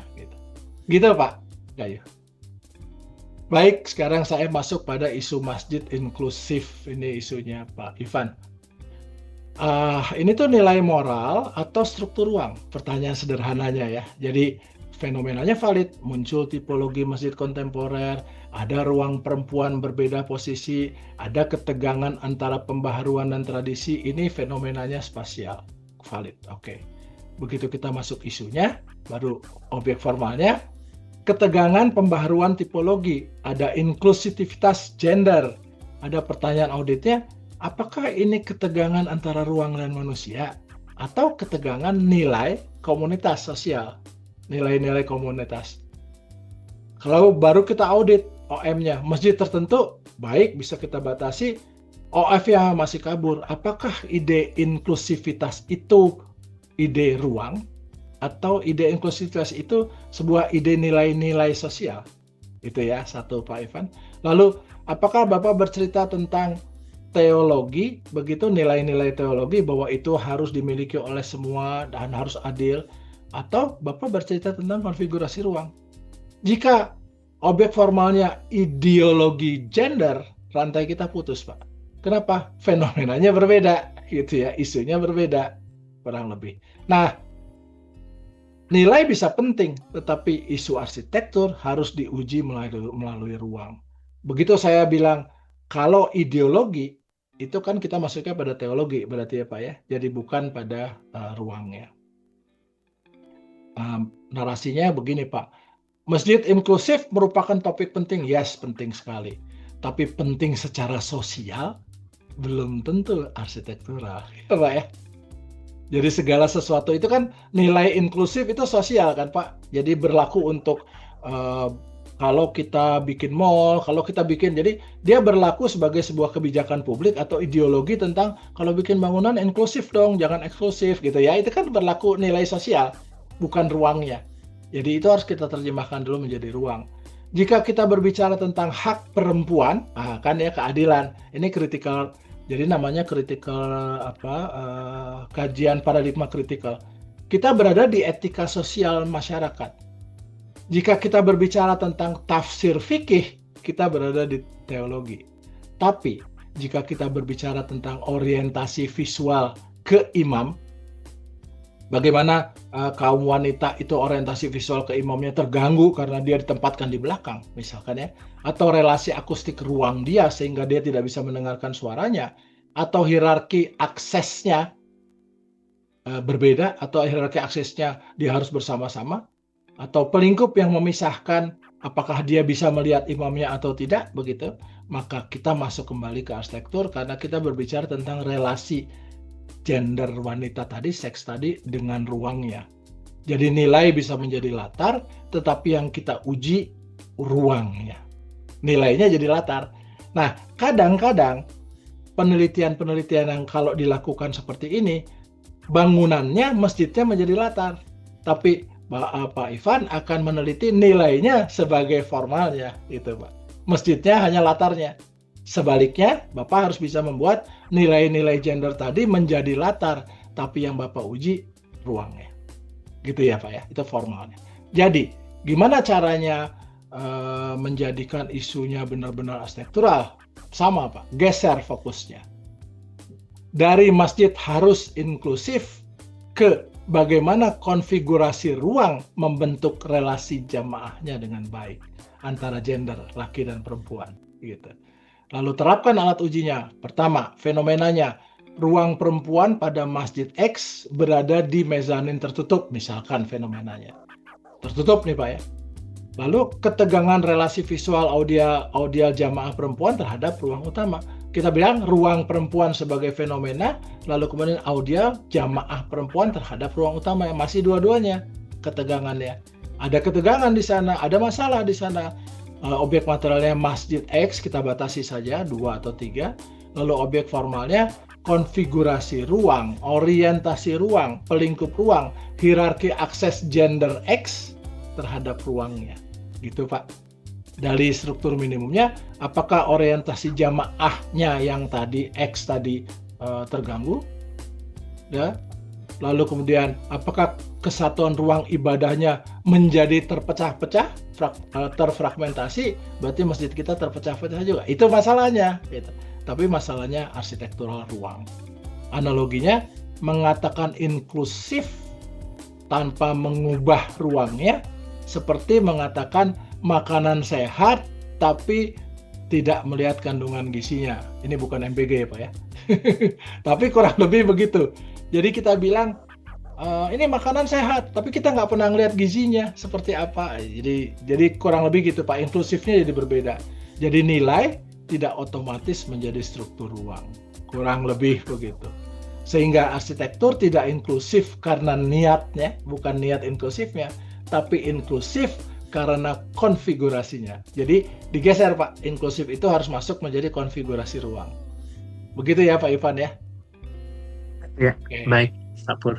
Gitu Pak Gayu. Baik, sekarang saya masuk pada isu masjid inklusif. Ini isunya Pak Ivan. Ini tuh nilai moral atau struktur ruang? Pertanyaan sederhananya ya. Jadi fenomenanya valid, muncul tipologi masjid kontemporer, ada ruang perempuan berbeda posisi, ada ketegangan antara pembaharuan dan tradisi, ini fenomenanya spasial, valid, oke. Begitu kita masuk isunya, baru objek formalnya, ketegangan pembaharuan tipologi, ada inklusivitas gender, ada pertanyaan auditnya, apakah ini ketegangan antara ruang dan manusia, atau ketegangan nilai komunitas sosial? Nilai-nilai komunitas. Kalau baru kita audit OM-nya, masjid tertentu baik bisa kita batasi, OF-nya masih kabur. Apakah ide inklusivitas itu ide ruang atau ide inklusivitas itu sebuah ide nilai-nilai sosial? Itu ya, satu Pak Ivan. Lalu apakah Bapak bercerita tentang teologi, begitu nilai-nilai teologi bahwa itu harus dimiliki oleh semua dan harus adil? Atau Bapak bercerita tentang konfigurasi ruang. Jika objek formalnya ideologi gender, rantai kita putus, Pak. Kenapa? Fenomenanya berbeda, gitu ya, isunya berbeda, kurang lebih. Nah, nilai bisa penting, tetapi isu arsitektur harus diuji melalui ruang. Begitu saya bilang, kalau ideologi, itu kan kita masuknya pada teologi, berarti ya Pak ya, jadi bukan pada ruangnya. Narasinya begini Pak, masjid inklusif merupakan topik penting, yes penting sekali, tapi penting secara sosial belum tentu arsitektural, ya Pak ya. Jadi segala sesuatu itu kan nilai inklusif itu sosial kan Pak, jadi berlaku untuk kalau kita bikin mall, kalau kita bikin, jadi dia berlaku sebagai sebuah kebijakan publik atau ideologi tentang kalau bikin bangunan inklusif dong, jangan eksklusif gitu ya, itu kan berlaku nilai sosial, bukan ruangnya. Jadi itu harus kita terjemahkan dulu menjadi ruang. Jika kita berbicara tentang hak perempuan, kan ya keadilan, ini critical Jadi namanya kajian paradigma kritikal. Kita berada di etika sosial masyarakat. Jika kita berbicara tentang tafsir fikih, kita berada di teologi. Tapi jika kita berbicara tentang orientasi visual ke imam, bagaimana kaum wanita itu orientasi visual ke imamnya terganggu karena dia ditempatkan di belakang, misalkan ya, atau relasi akustik ruang dia sehingga dia tidak bisa mendengarkan suaranya, atau hierarki aksesnya berbeda, atau hierarki aksesnya dia harus bersama-sama, atau pelingkup yang memisahkan apakah dia bisa melihat imamnya atau tidak, begitu, maka kita masuk kembali ke arsitektur karena kita berbicara tentang relasi gender wanita tadi, seks tadi dengan ruangnya. Jadi nilai bisa menjadi latar, tetapi yang kita uji ruangnya. Nilainya jadi latar. Nah, kadang-kadang penelitian-penelitian yang kalau dilakukan seperti ini, bangunannya, masjidnya menjadi latar. Tapi Pak Ivan akan meneliti nilainya sebagai formalnya, gitu Pak. Masjidnya hanya latarnya. Sebaliknya, Bapak harus bisa membuat nilai-nilai gender tadi menjadi latar, tapi yang Bapak uji ruangnya. Gitu ya Pak ya, itu formalnya. Jadi, gimana caranya menjadikan isunya benar-benar arsitektural? Sama Pak, geser fokusnya. Dari masjid harus inklusif ke bagaimana konfigurasi ruang membentuk relasi jamaahnya dengan baik antara gender, laki dan perempuan. Gitu. Lalu terapkan alat ujinya. Pertama, fenomenanya. Ruang perempuan pada Masjid X berada di mezanin tertutup, misalkan fenomenanya. Tertutup nih Pak ya. Lalu ketegangan relasi visual audial jamaah perempuan terhadap ruang utama. Kita bilang ruang perempuan sebagai fenomena, lalu kemudian audial jamaah perempuan terhadap ruang utama, yang masih dua-duanya ketegangannya. Ada ketegangan di sana, ada masalah di sana. Objek materialnya Masjid X kita batasi saja 2 atau 3. Lalu objek formalnya konfigurasi ruang, orientasi ruang, pelingkup ruang, hierarki akses gender X terhadap ruangnya. Gitu Pak. Dari struktur minimumnya, apakah orientasi jamaahnya yang tadi X tadi terganggu? Ya. Lalu kemudian apakah kesatuan ruang ibadahnya menjadi terpecah-pecah, terfragmentasi, berarti masjid kita terpecah-pecah juga. Itu masalahnya. Gitu. Tapi masalahnya arsitektural ruang. Analoginya mengatakan inklusif tanpa mengubah ruangnya, seperti mengatakan makanan sehat tapi tidak melihat kandungan gizinya. Ini bukan MBG ya Pak ya. Tapi kurang lebih begitu. Jadi kita bilang ini makanan sehat, tapi kita nggak pernah ngelihat gizinya seperti apa. Jadi kurang lebih gitu Pak. Inklusifnya jadi berbeda. Jadi nilai tidak otomatis menjadi struktur ruang. Kurang lebih begitu. Sehingga arsitektur tidak inklusif karena niatnya, bukan niat inklusifnya, tapi inklusif karena konfigurasinya. Jadi digeser Pak, inklusif itu harus masuk menjadi konfigurasi ruang. Begitu ya Pak Ivan ya? Ya, Oke. baik, Pak Pur.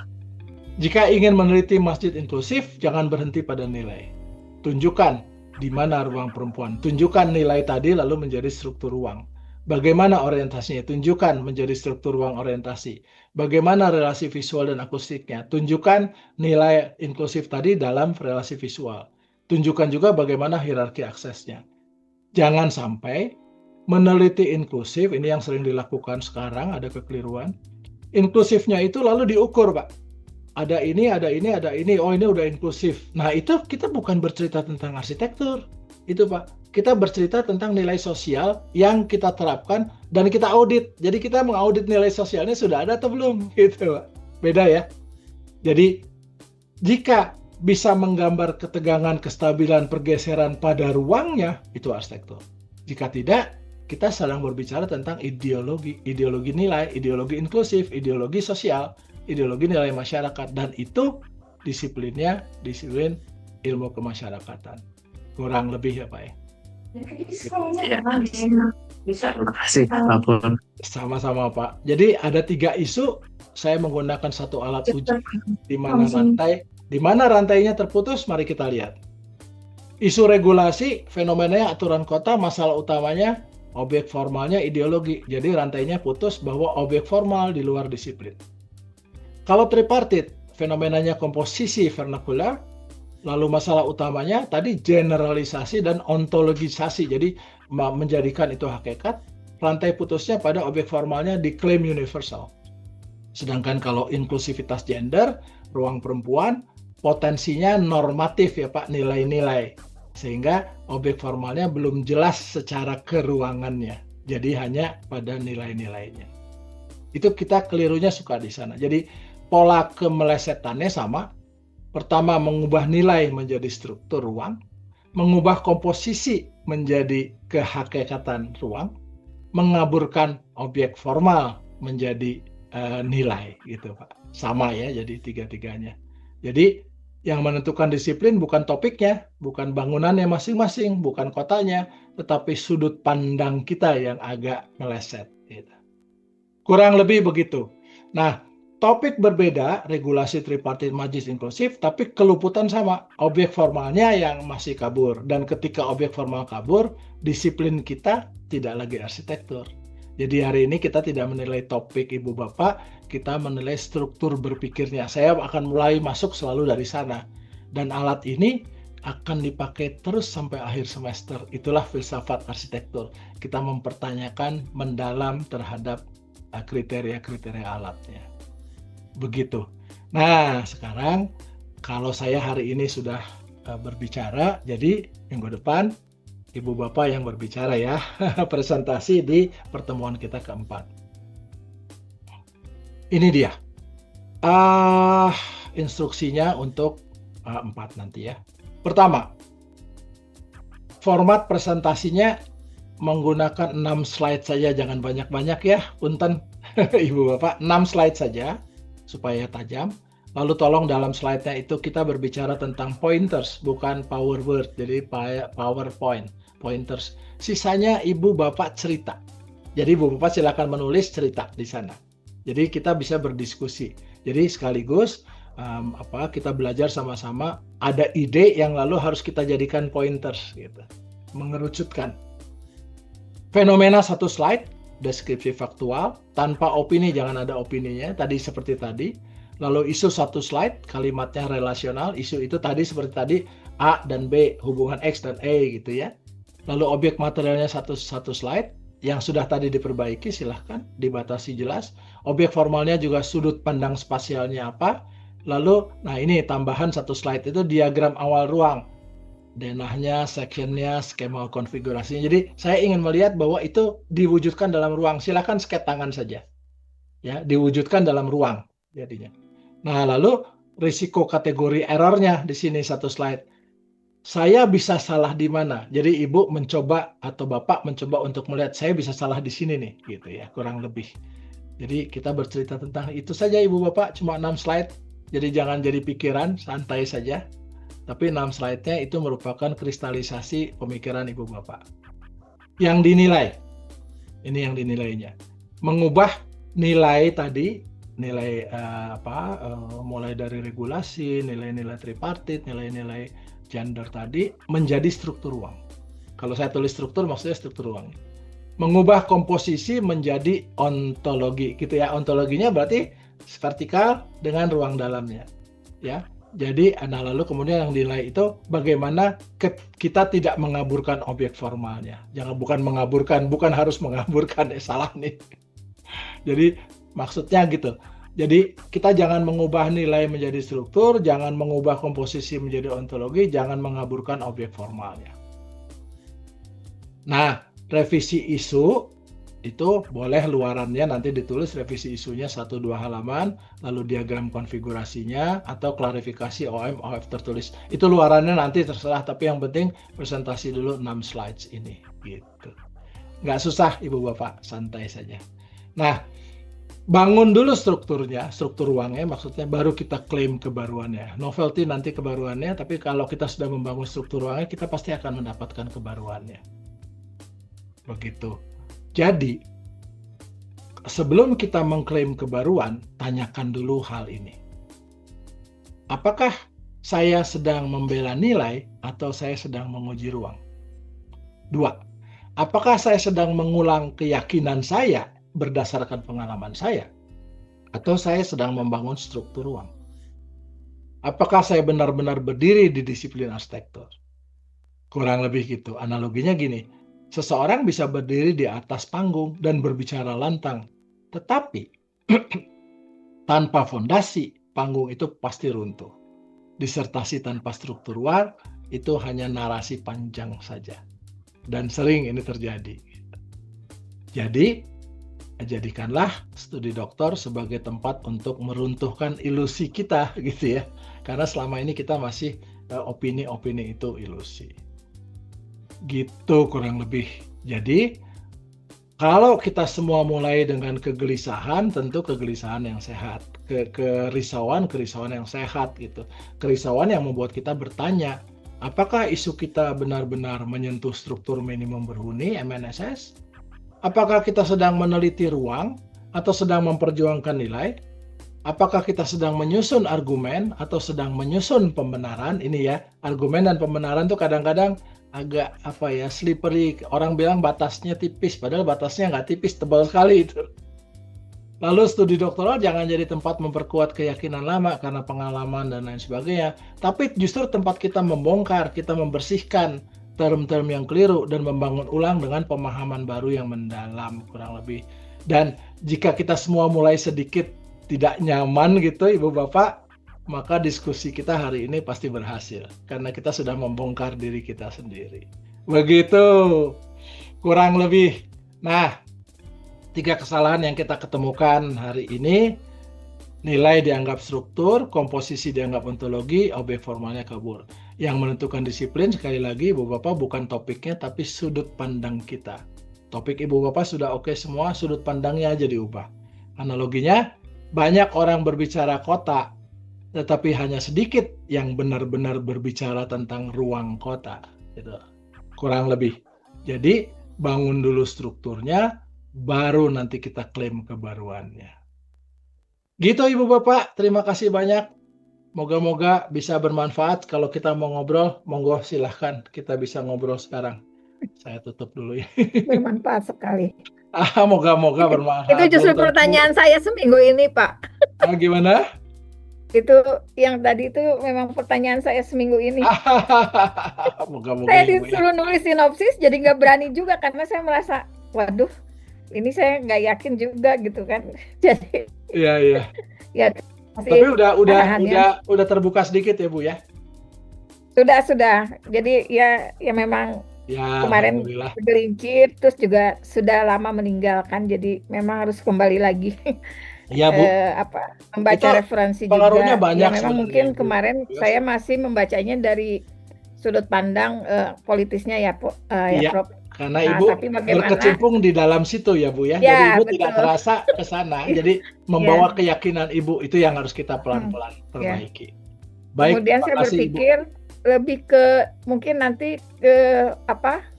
Jika ingin meneliti masjid inklusif, jangan berhenti pada nilai. Tunjukkan di mana ruang perempuan. Tunjukkan nilai tadi lalu menjadi struktur ruang. Bagaimana orientasinya? Tunjukkan menjadi struktur ruang orientasi. Bagaimana relasi visual dan akustiknya? Tunjukkan nilai inklusif tadi dalam relasi visual. Tunjukkan juga bagaimana hierarki aksesnya. Jangan sampai meneliti inklusif, ini yang sering dilakukan sekarang, ada kekeliruan. Inklusifnya itu lalu diukur Pak. Ada ini, oh ini udah inklusif. Nah itu kita bukan bercerita tentang arsitektur, itu Pak. Kita bercerita tentang nilai sosial yang kita terapkan dan kita audit. Jadi kita mengaudit nilai sosialnya sudah ada atau belum, gitu Pak. Beda ya. Jadi jika bisa menggambar ketegangan, kestabilan, pergeseran pada ruangnya, itu arsitektur. Jika tidak, kita sedang berbicara tentang ideologi nilai, ideologi inklusif, ideologi sosial, ideologi nilai masyarakat, dan itu disiplin ilmu kemasyarakatan. Kurang lebih ya Pak ya. Ya. Terima kasih Pak Pur. Sama-sama Pak. Jadi ada 3 isu, saya menggunakan satu alat uji di mana rantainya terputus, mari kita lihat. Isu regulasi, fenomenanya aturan kota, masalah utamanya objek formalnya ideologi. Jadi rantainya putus bahwa objek formal di luar disiplin. Kalau tripartit, fenomenanya komposisi vernakular, lalu masalah utamanya tadi generalisasi dan ontologisasi. Jadi menjadikan itu hakikat, rantai putusnya pada objek formalnya diklaim universal. Sedangkan kalau inklusivitas gender, ruang perempuan, potensinya normatif ya Pak, nilai-nilai. Sehingga objek formalnya belum jelas secara keruangannya. Jadi hanya pada nilai-nilainya. Itu kita kelirunya suka di sana. Jadi pola kemelesetannya sama. Pertama, mengubah nilai menjadi struktur ruang. Mengubah komposisi menjadi kehakikatan ruang. Mengaburkan objek formal menjadi nilai gitu Pak. Sama ya, jadi tiga-tiganya. Jadi yang menentukan disiplin bukan topiknya, bukan bangunannya masing-masing, bukan kotanya, tetapi sudut pandang kita yang agak meleset. Gitu. Kurang lebih begitu. Nah, topik berbeda, regulasi tripartit majlis inklusif, tapi keluputan sama. Objek formalnya yang masih kabur. Dan ketika objek formal kabur, disiplin kita tidak lagi arsitektur. Jadi hari ini kita tidak menilai topik Ibu Bapak, kita menilai struktur berpikirnya. Saya akan mulai masuk selalu dari sana. Dan alat ini akan dipakai terus sampai akhir semester. Itulah filsafat arsitektur. Kita mempertanyakan mendalam terhadap kriteria-kriteria alatnya. Begitu. Nah, sekarang kalau saya hari ini sudah berbicara, jadi minggu depan Ibu Bapak yang berbicara ya, presentasi di pertemuan kita keempat. Ini dia, instruksinya untuk 4 nanti ya. Pertama, format presentasinya menggunakan 6 slide saja, jangan banyak-banyak ya, punten Ibu Bapak, 6 slide saja supaya tajam. Lalu tolong dalam slide-nya itu kita berbicara tentang pointers, bukan power word, jadi PowerPoint. Pointers. Sisanya Ibu Bapak cerita. Jadi Ibu Bapak silakan menulis cerita di sana. Jadi kita bisa berdiskusi. Jadi sekaligus kita belajar sama-sama. Ada ide yang lalu harus kita jadikan pointers, gitu. Mengerucutkan. Fenomena 1 slide, deskripsi faktual, tanpa opini, jangan ada opininya. Tadi seperti tadi. Lalu isu 1 slide, kalimatnya relasional. Isu itu tadi seperti tadi A dan B, hubungan X dan E gitu ya. Lalu objek materialnya satu slide, yang sudah tadi diperbaiki silahkan, dibatasi jelas. Objek formalnya juga sudut pandang spasialnya apa. Lalu, nah ini tambahan 1 slide itu diagram awal ruang. Denahnya, sectionnya, skema konfigurasinya. Jadi saya ingin melihat bahwa itu diwujudkan dalam ruang. Silahkan sket tangan saja. Ya, diwujudkan dalam ruang jadinya. Nah lalu risiko kategori errornya di sini 1 slide. Saya bisa salah di mana? Jadi Ibu mencoba atau Bapak mencoba untuk melihat saya bisa salah di sini nih, gitu ya, kurang lebih. Jadi kita bercerita tentang itu saja Ibu Bapak, cuma 6 slide. Jadi jangan jadi pikiran, santai saja. Tapi 6 slide-nya itu merupakan kristalisasi pemikiran Ibu Bapak. Yang dinilai, ini yang dinilainya. Mengubah nilai tadi, nilai mulai dari regulasi, nilai-nilai tripartit, nilai-nilai gender tadi menjadi struktur ruang. Kalau saya tulis struktur maksudnya struktur ruang. Mengubah komposisi menjadi ontologi gitu ya. Ontologinya berarti vertikal dengan ruang dalamnya. Ya. Jadi lalu kemudian yang dinilai itu bagaimana kita tidak mengaburkan objek formalnya. Bukan harus mengaburkan, salah nih. Jadi maksudnya gitu. Jadi kita jangan mengubah nilai menjadi struktur, jangan mengubah komposisi menjadi ontologi, jangan mengaburkan objek formalnya. Nah, revisi isu itu boleh luarannya nanti ditulis revisi isunya 1-2 halaman, lalu diagram konfigurasinya atau klarifikasi OM, OF tertulis. Itu luarannya nanti terserah, tapi yang penting presentasi dulu 6 slides ini. Gitu. Nggak susah Ibu Bapak, santai saja. Nah, bangun dulu strukturnya, struktur ruangnya maksudnya, baru kita klaim kebaruannya. Novelty nanti kebaruannya, tapi kalau kita sudah membangun struktur ruangnya, kita pasti akan mendapatkan kebaruannya. Begitu. Jadi, sebelum kita mengklaim kebaruan, tanyakan dulu hal ini. Apakah saya sedang membela nilai atau saya sedang menguji ruang? 2. Apakah saya sedang mengulang keyakinan saya berdasarkan pengalaman saya, atau saya sedang membangun struktur ruang? Apakah saya benar-benar berdiri di disiplin arsitektur? Kurang lebih gitu. Analoginya gini, seseorang bisa berdiri di atas panggung dan berbicara lantang, tetapi tanpa fondasi, panggung itu pasti runtuh. Disertasi tanpa struktur ruang itu hanya narasi panjang saja. Dan sering ini terjadi. Jadi, jadikanlah studi doktor sebagai tempat untuk meruntuhkan ilusi kita gitu ya. Karena selama ini kita masih opini-opini itu ilusi. Gitu kurang lebih. Jadi, kalau kita semua mulai dengan kegelisahan, tentu kegelisahan yang sehat. Kerisauan yang sehat gitu. Kerisauan yang membuat kita bertanya, apakah isu kita benar-benar menyentuh struktur minimum berhuni MNSS? Apakah kita sedang meneliti ruang atau sedang memperjuangkan nilai? Apakah kita sedang menyusun argumen atau sedang menyusun pembenaran? Ini ya, argumen dan pembenaran tuh kadang-kadang agak slippery. Orang bilang batasnya tipis, padahal batasnya nggak tipis, tebal sekali itu. Lalu studi doktoral jangan jadi tempat memperkuat keyakinan lama karena pengalaman dan lain sebagainya, tapi justru tempat kita membongkar, kita membersihkan term-term yang keliru dan membangun ulang dengan pemahaman baru yang mendalam kurang lebih. Dan jika kita semua mulai sedikit tidak nyaman gitu Ibu Bapak, maka diskusi kita hari ini pasti berhasil karena kita sudah membongkar diri kita sendiri. Begitu kurang lebih. Nah, 3 kesalahan yang kita ketemukan hari ini: nilai dianggap struktur, komposisi dianggap ontologi, objek formalnya kabur. Yang menentukan disiplin, sekali lagi Ibu Bapak, bukan topiknya tapi sudut pandang kita. Topik Ibu Bapak sudah oke semua, sudut pandangnya aja diubah. Analoginya, banyak orang berbicara kota, tetapi hanya sedikit yang benar-benar berbicara tentang ruang kota. Gitu. Kurang lebih. Jadi, bangun dulu strukturnya, baru nanti kita klaim kebaruannya. Gitu Ibu Bapak, terima kasih banyak. Moga-moga bisa bermanfaat. Kalau kita mau ngobrol, monggo silahkan. Kita bisa ngobrol sekarang. Saya tutup dulu ya. Bermanfaat sekali. Moga-moga bermanfaat. Itu justru pertanyaan saya seminggu ini, Pak. Gimana? Itu yang tadi itu memang pertanyaan saya seminggu ini. Moga-moga Saya Ibu ya. disuruh nulis sinopsis, jadi nggak berani juga karena saya merasa, waduh, ini saya nggak yakin juga gitu kan. Jadi Iya. ya Tapi arahannya. udah terbuka sedikit ya Bu ya. Sudah. Jadi ya memang Ya, kemarin alhamdulillah. tergelincir, terus juga sudah lama meninggalkan, jadi memang harus kembali lagi. Iya Bu. Membaca Itu referensi pengaruhnya juga. banyak Ya memang sebenarnya, mungkin Bu. kemarin Yes. saya masih membacanya dari sudut pandang politisnya ya, Iya. Prof. Karena Nah, Ibu tapi bagaimana? berkecimpung di dalam situ ya Bu ya. Ya, Jadi Ibu betul. tidak terasa ke sana. Jadi membawa keyakinan Ibu itu yang harus kita pelan-pelan perbaiki. Baik, Kemudian saya terima kasih, Ibu. berpikir lebih ke mungkin nanti ke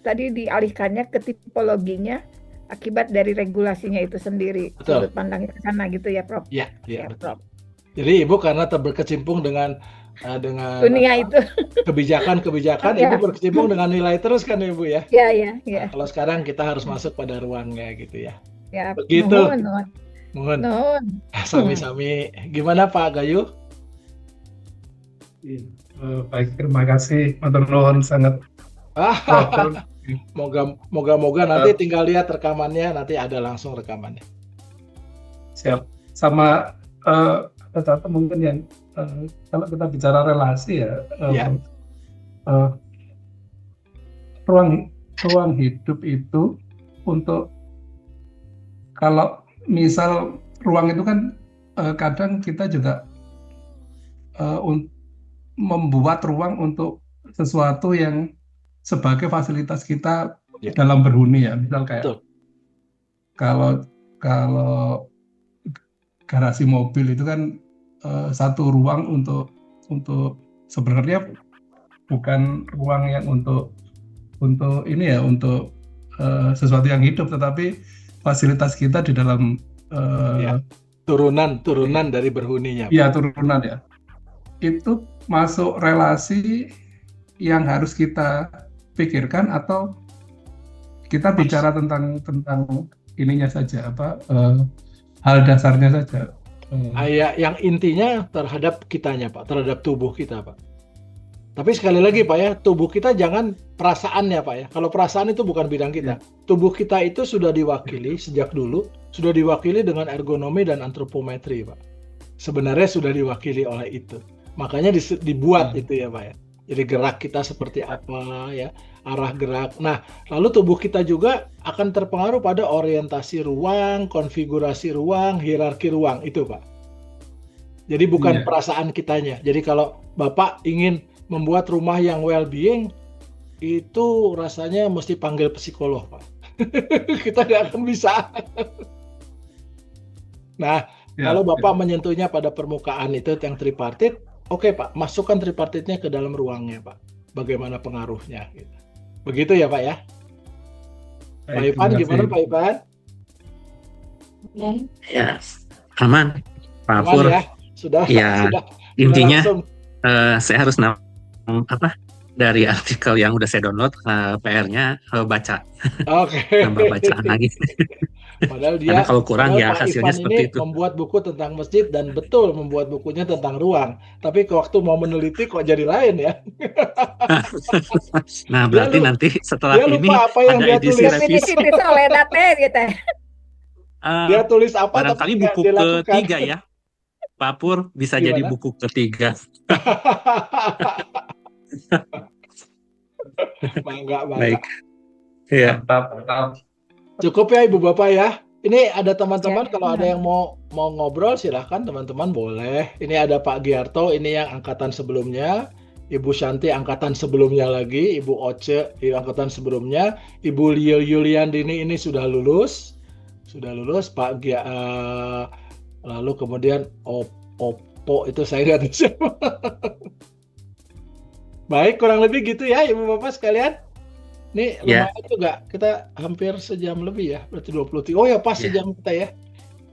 tadi dialihkannya ke tipologinya akibat dari regulasinya itu sendiri. Betul. Sudut pandangnya ke sana gitu ya, Prof. Iya, Ya, betul. Jadi Ibu karena berkecimpung dengan dunia itu. kebijakan, Ya. Ibu berkecimpung dengan nilai terus kan Ibu ya. Ya. Nah, kalau sekarang kita harus masuk pada ruangnya gitu ya. Ya, Begitu. Nuhun. Sami-sami. Gimana Pak Gayu? Baik, terima kasih. Matur nuwun sangat. Moga-moga nanti tinggal lihat rekamannya, nanti ada langsung rekamannya. Siap. Sama ada satu mungkin yang kalau kita bicara relasi ya, ruang hidup itu untuk, kalau misal ruang itu kan kadang kita juga membuat ruang untuk sesuatu yang sebagai fasilitas kita dalam berhuni ya, misal kayak kalau garasi mobil itu kan satu ruang untuk sebenarnya bukan ruang yang untuk ini ya, untuk sesuatu yang hidup, tetapi fasilitas kita di dalam turunan dari berhuninya. Iya, turunan ya. Itu masuk relasi yang harus kita pikirkan atau kita bicara tentang ininya saja, hal dasarnya saja. Yang intinya terhadap kitanya, Pak, terhadap tubuh kita, Pak. Tapi sekali lagi, Pak ya, tubuh kita jangan perasaannya, Pak ya. Kalau perasaan itu bukan bidang kita. Tubuh kita itu sudah diwakili sejak dulu, sudah diwakili dengan ergonomi dan antropometri, Pak. Sebenarnya sudah diwakili oleh itu. Makanya dibuat itu ya, Pak ya. Jadi gerak kita seperti apa ya, arah gerak. Nah, lalu tubuh kita juga akan terpengaruh pada orientasi ruang, konfigurasi ruang, hierarki ruang itu, Pak. Jadi bukan perasaan kitanya. Jadi kalau Bapak ingin membuat rumah yang well-being, itu rasanya mesti panggil psikolog, Pak. Kita nggak akan bisa. Nah, kalau Bapak menyentuhnya pada permukaan itu yang tripartit, oke, Pak, masukkan tripartitnya ke dalam ruangnya, Pak. Bagaimana pengaruhnya? Gitu. Begitu ya, Pak ya? Pak Ivan, gimana Pak Ivan? Ya, aman. Pak Aman Pur, ya? Sudah. ya intinya saya harus dari artikel yang udah saya download, PR-nya baca, nambah bacaan lagi. Padahal dia, karena kalau kurang ya Pak hasilnya Ivan seperti ini itu. membuat buku tentang masjid dan betul membuat bukunya tentang ruang. Tapi waktu mau meneliti kok jadi lain ya. Nah, berarti nanti setelah dia ini lupa apa yang ada dia edisi tulis. revisi. gitu. Dia tulis apa Barangkali tapi buku nggak dilakukan. ketiga ya, Pak Pur, bisa Gimana? jadi buku ketiga. Bangga. Baik. Ya. Mantap. Cukup ya Ibu Bapak ya. Ini ada teman-teman, Ya, kalau ada yang mau ngobrol silahkan teman-teman boleh. Ini ada Pak Giarto, ini yang angkatan sebelumnya. Ibu Shanti angkatan sebelumnya lagi, Ibu Oce angkatan sebelumnya, Ibu Lio Yuliandini ini sudah lulus, Pak lalu kemudian Oppo itu saya nggak tahu siapa. Baik, kurang lebih gitu ya Ibu Bapak sekalian. Ini lumayan juga, kita hampir sejam lebih ya, berarti 20. Oh ya pas sejam kita ya.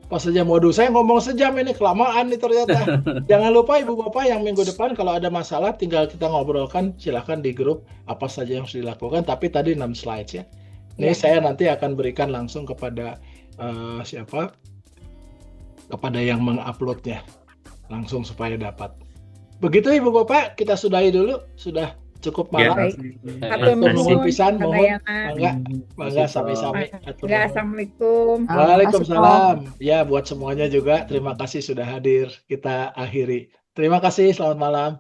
Pas sejam, waduh saya ngomong sejam ini kelamaan nih ternyata. Jangan lupa Ibu Bapak yang minggu depan kalau ada masalah tinggal kita ngobrolkan, silahkan di grup apa saja yang harus dilakukan, tapi tadi 6 slides ya. Ini saya nanti akan berikan langsung kepada kepada yang menguploadnya langsung supaya dapat. Begitu Ibu Bapak, kita sudahi dulu, sudah cukup malam. Mohon pisan, mohon. Bangga sami-sami. Assalamualaikum. Waalaikumsalam. Ya, buat semuanya juga terima kasih sudah hadir. Kita akhiri. Terima kasih, selamat malam.